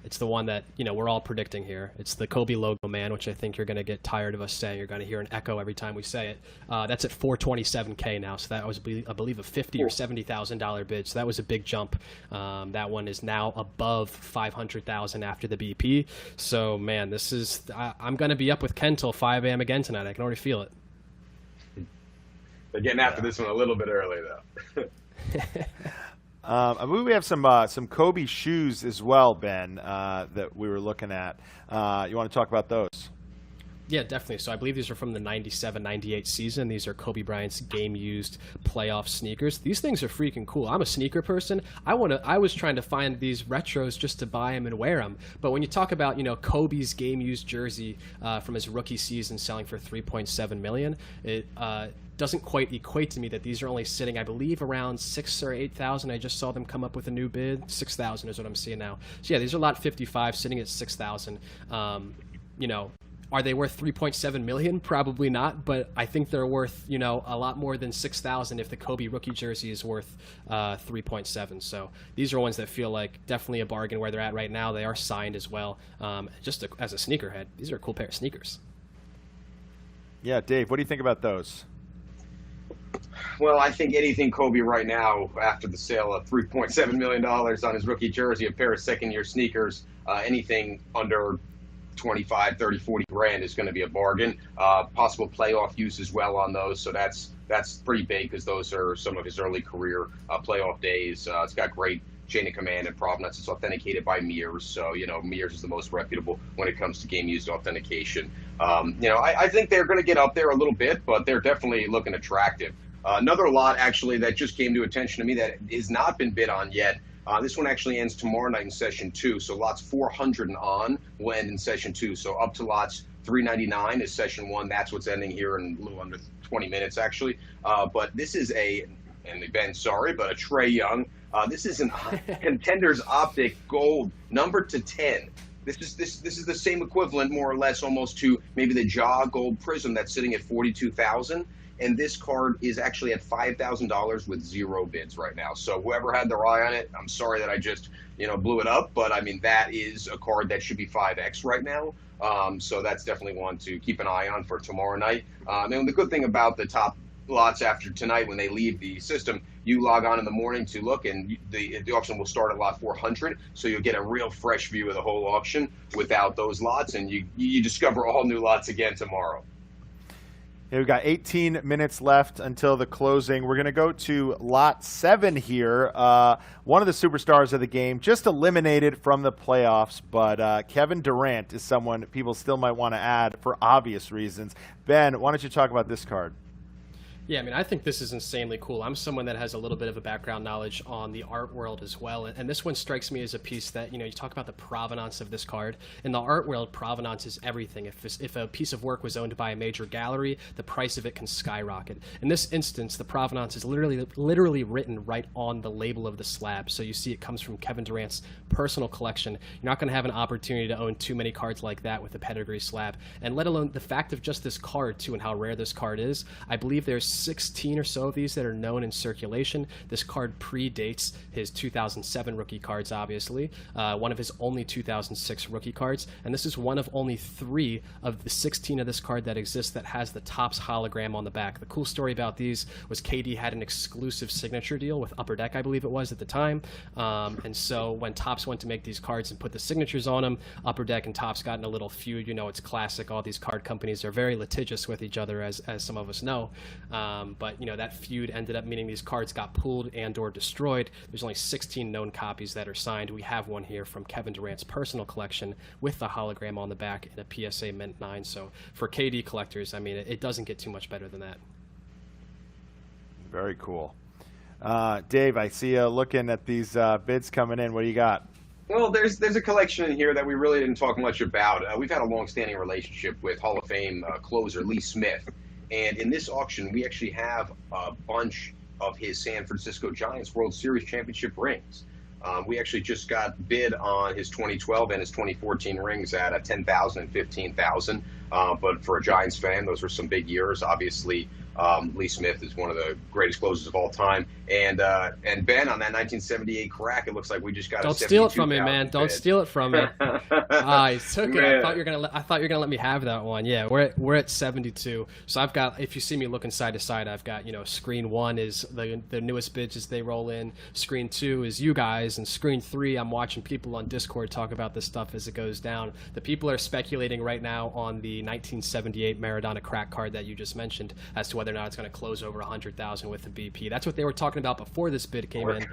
it's the one that, you know, we're all predicting here. It's the Kobe Logoman, which I think you're going to get tired of us saying. You're going to hear an echo every time we say it. That's at $427K now, so that was, I believe, a $50,000 or $70,000 bid. So that was a big jump. That one is now above $500,000 after the BP. So, man, this is I'm going to be up with Ken till 5 a.m. again tonight. I can already feel it. They're getting after this one a little bit early, though. I believe we have some Kobe shoes as well, Ben, that we were looking at. You want to talk about those? Yeah, definitely. So I believe these are from the 97-98 season. These are Kobe Bryant's game-used playoff sneakers. These things are freaking cool. I'm a sneaker person. I was trying to find these retros just to buy them and wear them. But when you talk about, you know, Kobe's game-used jersey from his rookie season selling for $3.7 million, it doesn't quite equate to me that these are only sitting, I believe, around 6,000 or 8,000. I just saw them come up with a new bid. 6,000 is what I'm seeing now. So yeah, these are lot 55 sitting at 6,000. You know, are they worth $3.7 million? Probably not, but I think they're worth, you know, a lot more than 6,000 if the Kobe rookie jersey is worth 3.7. So these are ones that feel like definitely a bargain where they're at right now. They are signed as well. As a sneakerhead, these are a cool pair of sneakers. Yeah, Dave, what do you think about those? Well, I think anything Kobe right now, after the sale of $3.7 million on his rookie jersey, a pair of second-year sneakers, anything under 25, 30, 40 grand is going to be a bargain. Possible playoff use as well on those, so that's pretty big because those are some of his early career playoff days. It's got great chain of command and provenance. It's authenticated by Mears, so, you know, Mears is the most reputable when it comes to game-used authentication. You know, I think they're going to get up there a little bit, but they're definitely looking attractive. Another lot, actually, that just came to attention to me that has not been bid on yet. This one actually ends tomorrow night in Session 2, so lots 400 and on will end in Session 2. So up to lots 399 is Session 1. That's what's ending here in a little under 20 minutes, actually. But this is a Trae Young. This is a Contenders Optic Gold, number to 10. This is the same equivalent, more or less, almost to maybe the Ja Gold Prism that's sitting at $42,000. And this card is actually at $5,000 with 0 bids right now. So whoever had their eye on it, I'm sorry that I just, blew it up. But I mean, that is a card that should be 5X right now. So that's definitely one to keep an eye on for tomorrow night. And the good thing about the top lots after tonight, when they leave the system, you log on in the morning to look, and the auction will start at lot 400, so you'll get a real fresh view of the whole auction without those lots, and you discover all new lots again tomorrow. Yeah, we've got 18 minutes left until the closing. We're going to go to lot 7 here. One of the superstars of the game just eliminated from the playoffs, but Kevin Durant is someone people still might want to add for obvious reasons. Ben, why don't you talk about this card? Yeah, I mean, I think this is insanely cool. I'm someone that has a little bit of a background knowledge on the art world as well, and this one strikes me as a piece that, you talk about the provenance of this card. In the art world, provenance is everything. If a piece of work was owned by a major gallery, the price of it can skyrocket. In this instance, the provenance is literally written right on the label of the slab, so you see it comes from Kevin Durant's personal collection. You're not going to have an opportunity to own too many cards like that with a pedigree slab, and let alone the fact of just this card, too, and how rare this card is. I believe there's 16 or so of these that are known in circulation. This card predates his 2007 rookie cards, obviously, one of his only 2006 rookie cards, and this is one of only 3 of the 16 of this card that exists that has the Topps hologram on the back. The cool story about these was KD had an exclusive signature deal with Upper Deck, I believe it was at the time, and so when Topps went to make these cards and put the signatures on them, Upper Deck and Topps got in a little feud. It's classic. All these card companies are very litigious with each other, as some of us know. But that feud ended up meaning these cards got pulled and or destroyed. There's only 16 known copies that are signed. We have one here from Kevin Durant's personal collection with the hologram on the back in a PSA Mint 9. So for KD collectors, I mean, it doesn't get too much better than that. Very cool. Dave, I see you looking at these bids coming in. What do you got? Well, there's a collection in here that we really didn't talk much about. We've had a long-standing relationship with Hall of Fame closer Lee Smith. And in this auction, we actually have a bunch of his San Francisco Giants World Series championship rings. We actually just got bid on his 2012 and his 2014 rings at $10,000 and $15,000. But for a Giants fan, those were some big years. Obviously, Lee Smith is one of the greatest closers of all time. And Ben, on that 1978 crack, it looks like we just got. Don't steal it from me, man. Don't steal it from me. I took it. I thought you were gonna let me have that one. Yeah, we're at 72. So I've got. If you see me looking side to side, I've got screen 1 is the newest bids as they roll in. Screen 2 is you guys, and screen 3 I'm watching people on Discord talk about this stuff as it goes down. The people are speculating right now on the 1978 Maradona crack card that you just mentioned as to whether or not it's going to close over 100,000 with the BP. That's what they were talking about before this bid came in.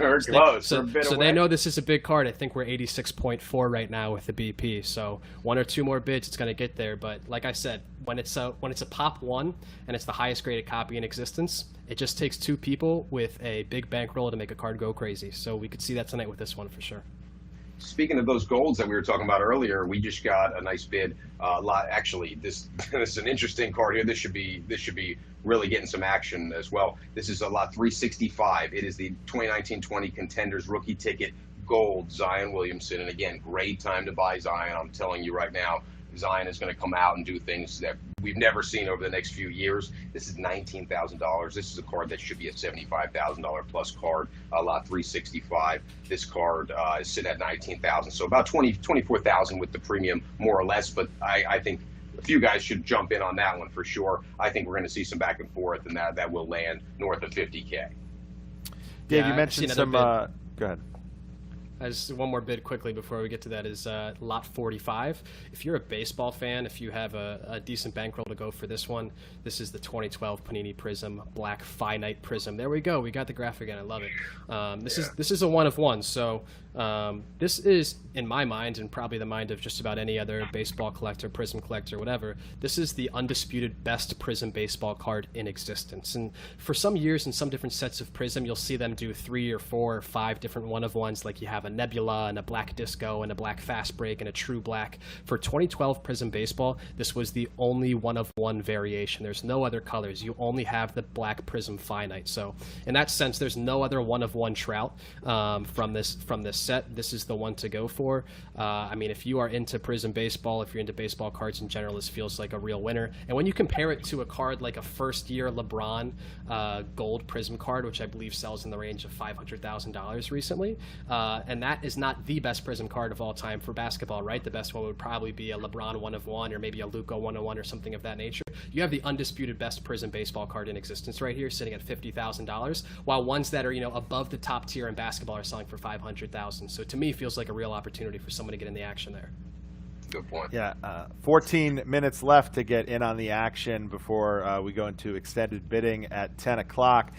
So they know this is a big card. I think we're 86.4 right now with the BP. So 1 or 2 more bids, it's going to get there. But like I said, when it's a pop 1 and it's the highest graded copy in existence, it just takes 2 people with a big bankroll to make a card go crazy. So we could see that tonight with this one for sure. Speaking of those golds that we were talking about earlier, we just got a nice bid. Actually, this is an interesting card here. This should be really getting some action as well. This is a lot 365. It is the 2019-20 Contenders rookie ticket gold Zion Williamson, and again, great time to buy Zion. I'm telling you right now, Zion is going to come out and do things that we've never seen over the next few years. This is $19,000. This is a card that should be a $75,000 plus card, lot 365. This card is sitting at $19,000, so about $24,000 with the premium, more or less. But I think a few guys should jump in on that one for sure. I think we're going to see some back and forth, and that will land north of 50K. Dave, you mentioned some. Go ahead. As one more bid quickly before we get to that is lot 45. If you're a baseball fan, if you have a decent bankroll to go for this one, this is the 2012 Panini Prism Black Finite Prism. There we go. We got the graphic again. I love it. This is a 1 of 1. So this is, in my mind, and probably the mind of just about any other baseball collector, Prism collector, whatever, this is the undisputed best Prism baseball card in existence. And for some years in some different sets of Prism, you'll see them do 3 or 4 or 5 different 1 of 1s, like you have a Nebula and a Black Disco and a Black Fast Break and a True Black. For 2012 Prism Baseball, this was the only 1 of 1 variation. There's no other colors. You only have the Black Prism Finite. So in that sense, there's no other 1 of 1 Trout from this set, this is the one to go for. I mean, if you are into Prism Baseball, if you're into baseball cards in general, this feels like a real winner. And when you compare it to a card like a first-year LeBron gold Prism card, which I believe sells in the range of $500,000 recently, and that is not the best Prism card of all time for basketball, right? The best one would probably be a LeBron 1/1 or maybe a Luka 1/1 or something of that nature. You have the undisputed best Prism Baseball card in existence right here, sitting at $50,000, while ones that are, you know, above the top tier in basketball are selling for $500,000. So to me, it feels like a real opportunity for someone to get in the action there. Good point. Yeah, 14 minutes left to get in on the action before we go into extended bidding at 10 o'clock.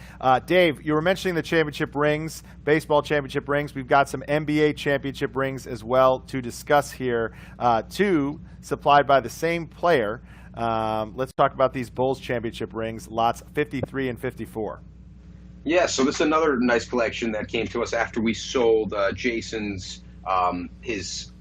Dave, you were mentioning the championship rings, baseball championship rings. We've got some NBA championship rings as well to discuss here, two supplied by the same player. Let's talk about these Bulls championship rings, lots 53 and 54. Yeah, so this is another nice collection that came to us after we sold Jason's his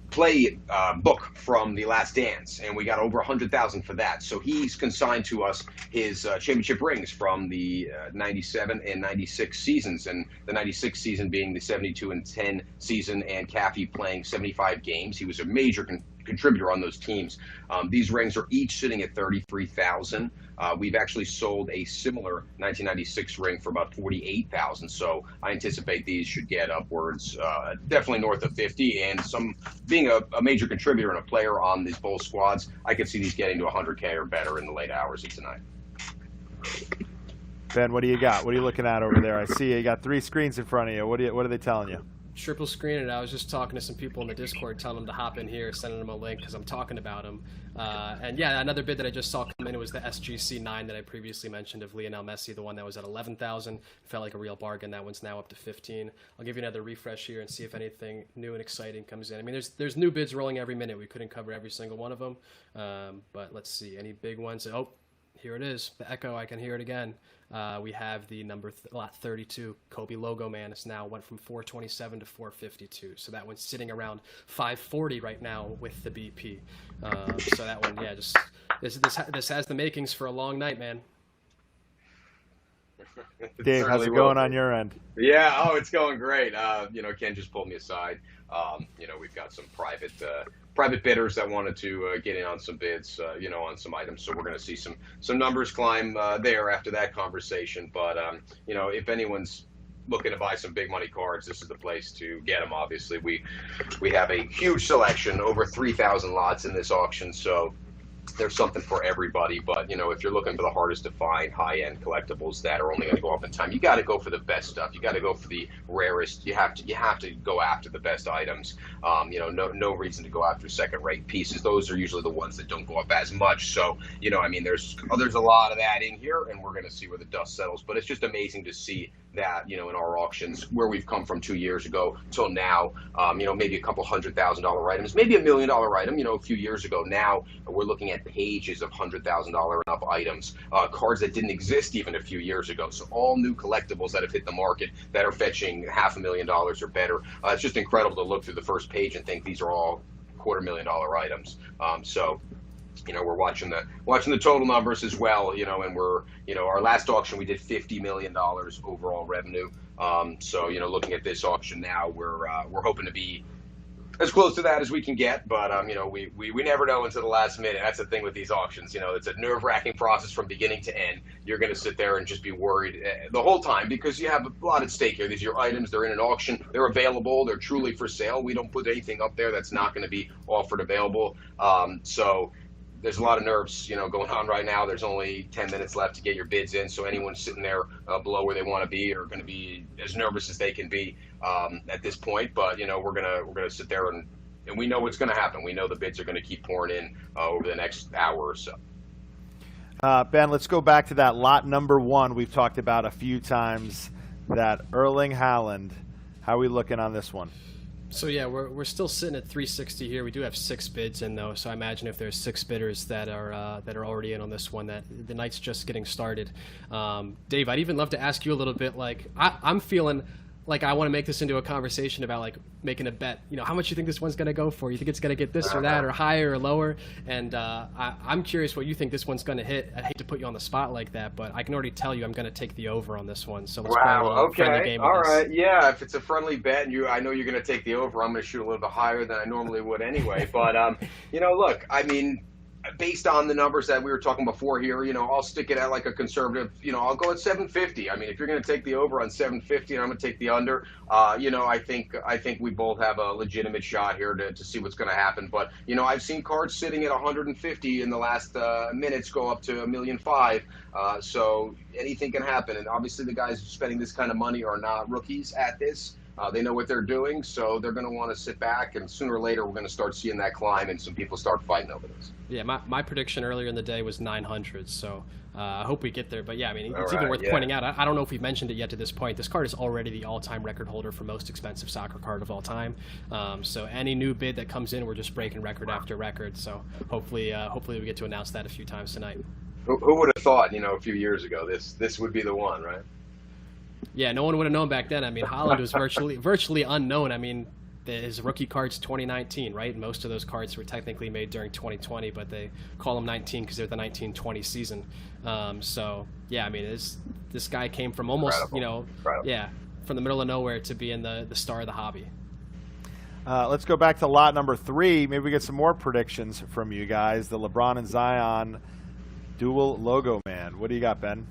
play book from The Last Dance, and we got over $100,000 for that. So he's consigned to us his championship rings from the 97 and 96 seasons, and the 96 season being the 72 and 10 season, and Caffey playing 75 games. He was a major contributor on those teams. These rings are each sitting at $33,000. We've actually sold a similar 1996 ring for about $48,000. So I anticipate these should get upwards, definitely north of 50. And some being a major contributor and a player on these Bulls squads, I could see these getting to 100K or better in the late hours of tonight. Ben, what do you got? What are you looking at over there? I see you got 3 screens in front of you. What are they telling you? Triple screen it. I was just talking to some people in the Discord, telling them to hop in here, sending them a link because I'm talking about them. And yeah, another bid that I just saw come in was the SGC 9 that I previously mentioned of Lionel Messi, the one that was at 11,000. Felt like a real bargain. That one's now up to 15. I'll give you another refresh here and see if anything new and exciting comes in. I mean, there's new bids rolling every minute. We couldn't cover every single one of them, but let's see any big ones. Oh, here it is. The echo. I can hear it again. We have the number lot 32 Kobe Logoman. It's now went from 427 to 452. So that one's sitting around 540 right now with the BP. So that one, yeah, just this has the makings for a long night, man. Dave, how's it going on your end? Yeah, oh, it's going great. Ken just pulled me aside. We've got some private bidders that wanted to get in on some bids, on some items. So we're going to see some numbers climb there after that conversation. But, if anyone's looking to buy some big money cards, this is the place to get them. Obviously, we have a huge selection, over 3,000 lots in this auction. So there's something for everybody. But, if you're looking for the hardest to find high-end collectibles that are only going to go up in time, you got to go for the best stuff. You got to go for the rarest. You have to go after the best items. No reason to go after second-rate pieces. Those are usually the ones that don't go up as much. So, there's a lot of that in here, and we're going to see where the dust settles. But it's just amazing to see that, in our auctions, where we've come from 2 years ago till now, maybe a couple $100,000 items, maybe $1 million item, a few years ago. Now we're looking at pages of $100,000 and up items, cards that didn't exist even a few years ago. So all new collectibles that have hit the market that are fetching $500,000 or better. It's just incredible to look through the first page and think these are all $250,000 items. We're watching the total numbers as well, and we're, our last auction, we did $50 million overall revenue. Looking at this auction now, we're hoping to be as close to that as we can get, but we never know until the last minute. That's the thing with these auctions. It's a nerve-wracking process from beginning to end. You're going to sit there and just be worried the whole time because you have a lot at stake here. These are your items. They're in an auction. They're available. They're truly for sale. We don't put anything up there that's not going to be offered available. So there's a lot of nerves, going on right now. There's only 10 minutes left to get your bids in, so anyone sitting there below where they want to be are going to be as nervous as they can be at this point. But we're gonna sit there and we know what's going to happen. We know the bids are going to keep pouring in over the next hour or so. Ben, let's go back to that lot number 1 we've talked about a few times. That Erling Haaland. How are we looking on this one? So yeah, we're still sitting at 360 here. We do have 6 bids in though, so I imagine if there's 6 bidders that are already in on this one, that the night's just getting started. Dave, I'd even love to ask you a little bit. Like I'm feeling like I want to make this into a conversation about like making a bet. You know, how much you think this one's going to go for? You think it's going to get this or that, or higher or lower? And I'm curious what you think this one's going to hit. I hate to put you on the spot like that, but I can already tell you I'm going to take the over on this one. So let's play a little friendly game. All right. Yeah, if it's a friendly bet, and I know you're going to take the over, I'm going to shoot a little bit higher than I normally would anyway. But you know, look, I mean, based on the numbers that we were talking before here, you know, I'll stick it at like a conservative, you know, I'll go at 750. I mean, if you're going to take the over on 750 and I'm going to take the under, you know, I think we both have a legitimate shot here to see what's going to happen. But, you know, I've seen cards sitting at 150 in the last minutes go up to $1.5 million. So anything can happen. And obviously the guys spending this kind of money are not rookies at this. They know what they're doing, so they're going to want to sit back, and sooner or later we're going to start seeing that climb and some people start fighting over this. Yeah, my prediction earlier in the day was 900, so I hope we get there. But yeah, I mean, it's even worth pointing out, I don't know if we've mentioned it yet to this point, this card is already the all-time record holder for most expensive soccer card of all time. So any new bid that comes in, we're just breaking record after record. So hopefully we get to announce that a few times tonight. Who would have thought, you know, a few years ago this would be the one, right? Yeah, no one would have known back then. I mean, Haaland was virtually unknown. I mean, his rookie card's 2019, right? And most of those cards were technically made during 2020, but they call them 19 because they're the 1920 season. So, yeah, I mean, this guy came from almost, you know, yeah, from the middle of nowhere to being the star of the hobby. Let's go back to lot number 3. Maybe we get some more predictions from you guys. The LeBron and Zion dual logo man. What do you got, Ben?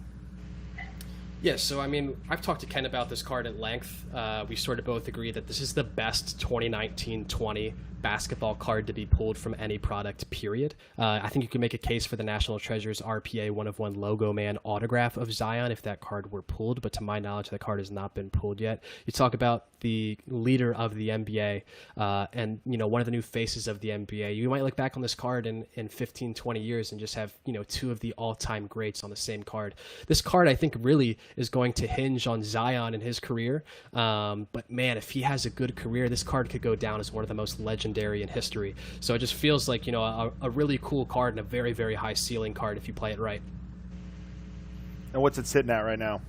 Yeah, so I mean, I've talked to Ken about this card at length. We sort of both agree that this is the best 2019-20 basketball card to be pulled from any product, period. I think you can make a case for the National Treasures RPA 1/1 Logo Man autograph of Zion if that card were pulled, but to my knowledge, that card has not been pulled yet. You talk about the leader of the NBA and, you know, one of the new faces of the NBA. You might look back on this card in 15, 20 years and just have, you know, two of the all-time greats on the same card. This card, I think, really is going to hinge on Zion and his career. But, man, if he has a good career, this card could go down as one of the most legendary in history. So it just feels like, you know, a really cool card and a very, very high ceiling card if you play it right. And what's it sitting at right now?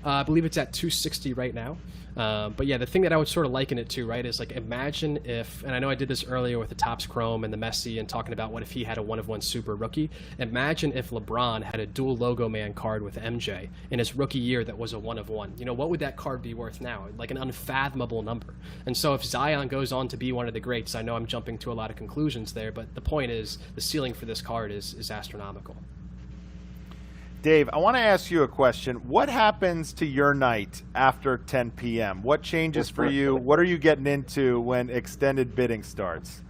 I believe it's at 260 right now. But yeah, the thing that I would sort of liken it to, right, is like imagine if, and I know I did this earlier with the Topps Chrome and the Messi and talking about what if he had a 1/1 super rookie. Imagine if LeBron had a dual logo man card with MJ in his rookie year that was a 1/1. You know, what would that card be worth now? Like an unfathomable number. And so if Zion goes on to be one of the greats, I know I'm jumping to a lot of conclusions there, but the point is the ceiling for this card is astronomical. Dave, I want to ask you a question. What happens to your night after 10 p.m.? What changes for you? What are you getting into when extended bidding starts?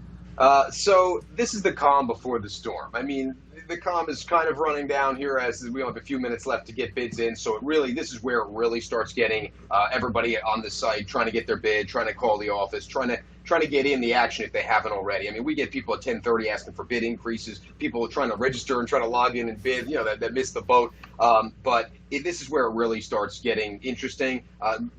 So this is the calm before the storm. I mean, the calm is kind of running down here as we have a few minutes left to get bids in. So this is where it really starts getting everybody on the site trying to get their bid, trying to call the office, trying to get in the action if they haven't already. I mean, we get people at 10:30 asking for bid increases, people trying to register and trying to log in and bid, you know, that missed the boat. But this is where it really starts getting interesting.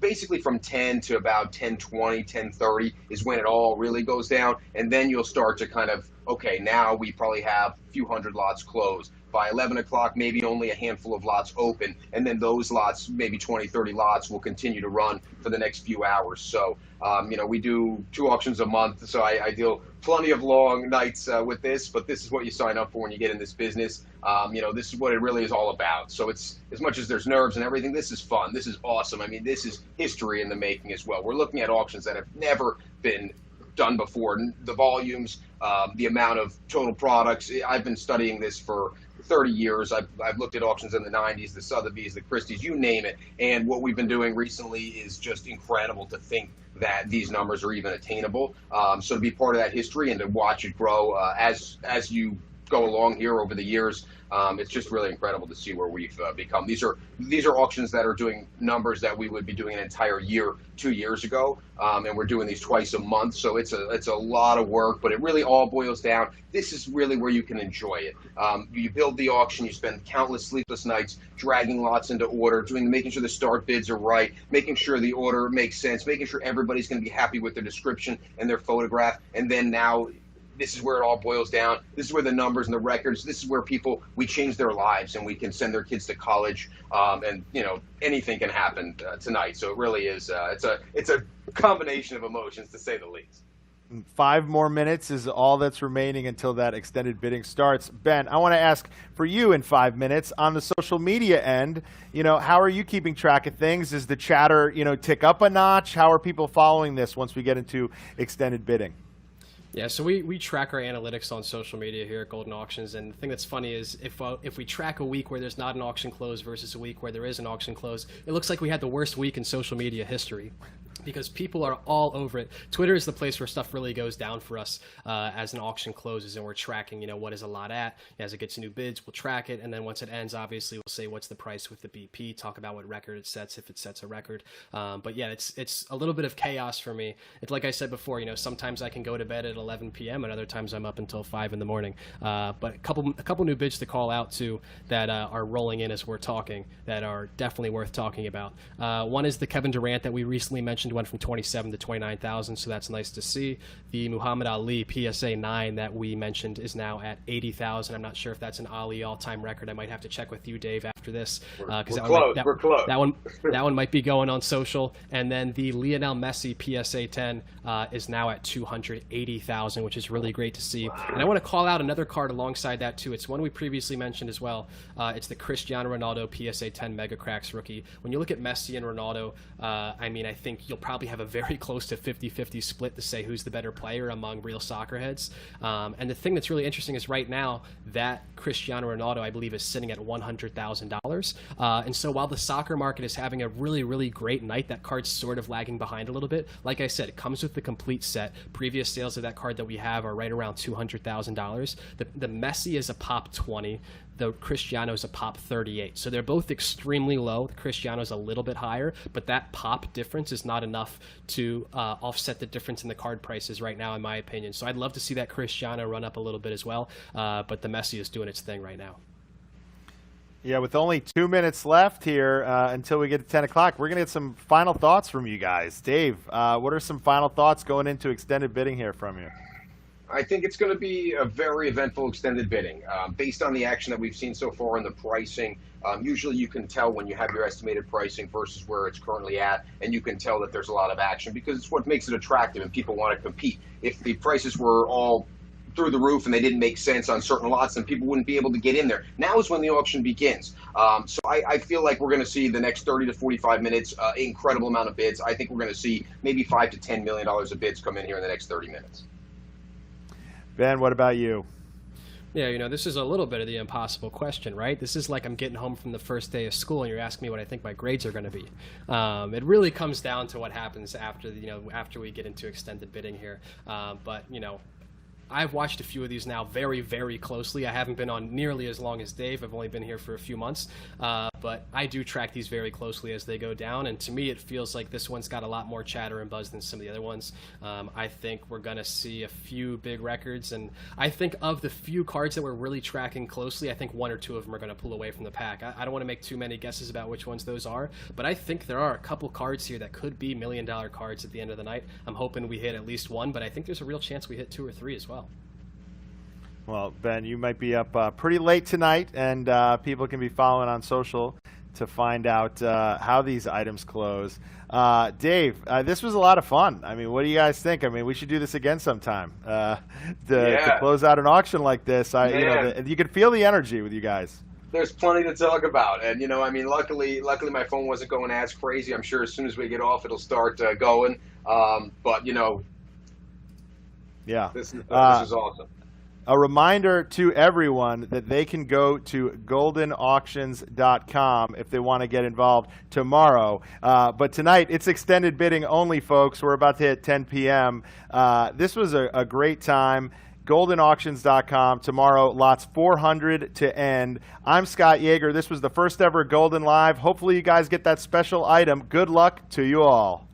Basically from 10 to about 10:20, 10:30 is when it all really goes down. And then you'll start to kind of, okay, now we probably have a few hundred lots closed. By 11 o'clock, maybe only a handful of lots open, and then those lots, maybe 20, 30 lots, will continue to run for the next few hours. So, you know, we do 2 auctions a month, so I deal plenty of long nights with this, but this is what you sign up for when you get in this business. You know, this is what it really is all about. So it's, as much as there's nerves and everything, this is fun. This is awesome. I mean, this is history in the making as well. We're looking at auctions that have never been done before. The volumes, the amount of total products. I've been studying this for 30 years. I've looked at auctions in the 90s, the Sotheby's, the Christie's, you name it. And what we've been doing recently is just incredible to think that these numbers are even attainable. So to be part of that history and to watch it grow as you go along here over the years, it's just really incredible to see where we've become. These are auctions that are doing numbers that we would be doing an entire year 2 years ago, and we're doing these twice a month. So it's a lot of work, but it really all boils down. This is really where you can enjoy it. You build the auction, you spend countless sleepless nights dragging lots into order, making sure the start bids are right, making sure the order makes sense, making sure everybody's going to be happy with their description and their photograph, and then now this is where it all boils down. This is where the numbers and the records, this is where we change their lives and we can send their kids to college. And, anything can happen tonight. So it really is, it's a combination of emotions, to say the least. 5 more minutes is all that's remaining until that extended bidding starts. Ben, I want to ask for you in 5 minutes on the social media end, how are you keeping track of things? Is the chatter, tick up a notch? How are people following this once we get into extended bidding? Yeah, so we track our analytics on social media here at Goldin Auctions, and the thing that's funny is if we track a week where there's not an auction close versus a week where there is an auction close, it looks like we had the worst week in social media history, because people are all over it. Twitter is the place where stuff really goes down for us as an auction closes, and we're tracking, what is a lot at. As it gets new bids, we'll track it, and then once it ends, obviously, we'll say what's the price with the BP, talk about what record it sets, if it sets a record. But yeah, it's a little bit of chaos for me. It's like I said before, sometimes I can go to bed at 11 p.m. and other times I'm up until 5 in the morning. But a couple new bids to call out to that are rolling in as we're talking that are definitely worth talking about. One is the Kevin Durant that we recently mentioned, went from 27 to 29,000, so that's nice to see. The Muhammad Ali PSA 9 that we mentioned is now at 80,000. I'm not sure if that's an Ali all-time record. I might have to check with you, Dave, after this, because we're close. That one might be going on social. And then the Lionel Messi PSA 10 is now at 280,000, which is really great to see. And I want to call out another card alongside that too. It's one we previously mentioned as well. It's the Cristiano Ronaldo PSA 10 Mega Cracks rookie. When you look at Messi and Ronaldo, I think you'll probably have a very close to 50-50 split to say who's the better player among real soccer heads. And the thing that's really interesting is right now that Cristiano Ronaldo, I believe, is sitting at $100,000. And so while the soccer market is having a really, really great night, that card's sort of lagging behind a little bit. Like I said, it comes with the complete set. Previous sales of that card that we have are right around $200,000. The Messi is a pop 20. The Cristiano is a pop 38. So they're both extremely low. The Cristiano is a little bit higher, but that pop difference is not enough to offset the difference in the card prices right now, in my opinion. So I'd love to see that Cristiano run up a little bit as well, but the Messi is doing its thing right now. Yeah, with only 2 minutes left here until we get to 10 o'clock, we're going to get some final thoughts from you guys. Dave, what are some final thoughts going into extended bidding here from you? I think it's going to be a very eventful extended bidding. Based on the action that we've seen so far and the pricing, usually you can tell when you have your estimated pricing versus where it's currently at, and you can tell that there's a lot of action because it's what makes it attractive and people want to compete. If the prices were all through the roof and they didn't make sense on certain lots, then people wouldn't be able to get in there. Now is when the auction begins. So I feel like we're going to see the next 30 to 45 minutes, incredible amount of bids. I think we're going to see maybe $5 to $10 million of bids come in here in the next 30 minutes. Ben, what about you? Yeah, this is a little bit of the impossible question, right? This is like I'm getting home from the first day of school and you're asking me what I think my grades are going to be. It really comes down to what happens after, after we get into extended bidding here. But I've watched a few of these now very, very closely. I haven't been on nearly as long as Dave. I've only been here for a few months. But I do track these very closely as they go down. And to me, it feels like this one's got a lot more chatter and buzz than some of the other ones. I think we're going to see a few big records. And I think of the few cards that we're really tracking closely, I think 1 or 2 of them are going to pull away from the pack. I don't want to make too many guesses about which ones those are. But I think there are a couple cards here that could be $1 million cards at the end of the night. I'm hoping we hit at least one, but I think there's a real chance we hit 2 or 3 as well. Well, Ben, you might be up pretty late tonight, and people can be following on social to find out how these items close. Dave, this was a lot of fun. I mean, what do you guys think? I mean, we should do this again sometime to close out an auction like this. You could feel the energy with you guys. There's plenty to talk about, and luckily my phone wasn't going as crazy. I'm sure as soon as we get off, it'll start going. But this is awesome. A reminder to everyone that they can go to goldinauctions.com if they want to get involved tomorrow. But tonight, it's extended bidding only, folks. We're about to hit 10 p.m. This was a great time. Goldinauctions.com. Tomorrow, lots 400 to end. I'm Scott Yager. This was the first ever Goldin Live. Hopefully you guys get that special item. Good luck to you all.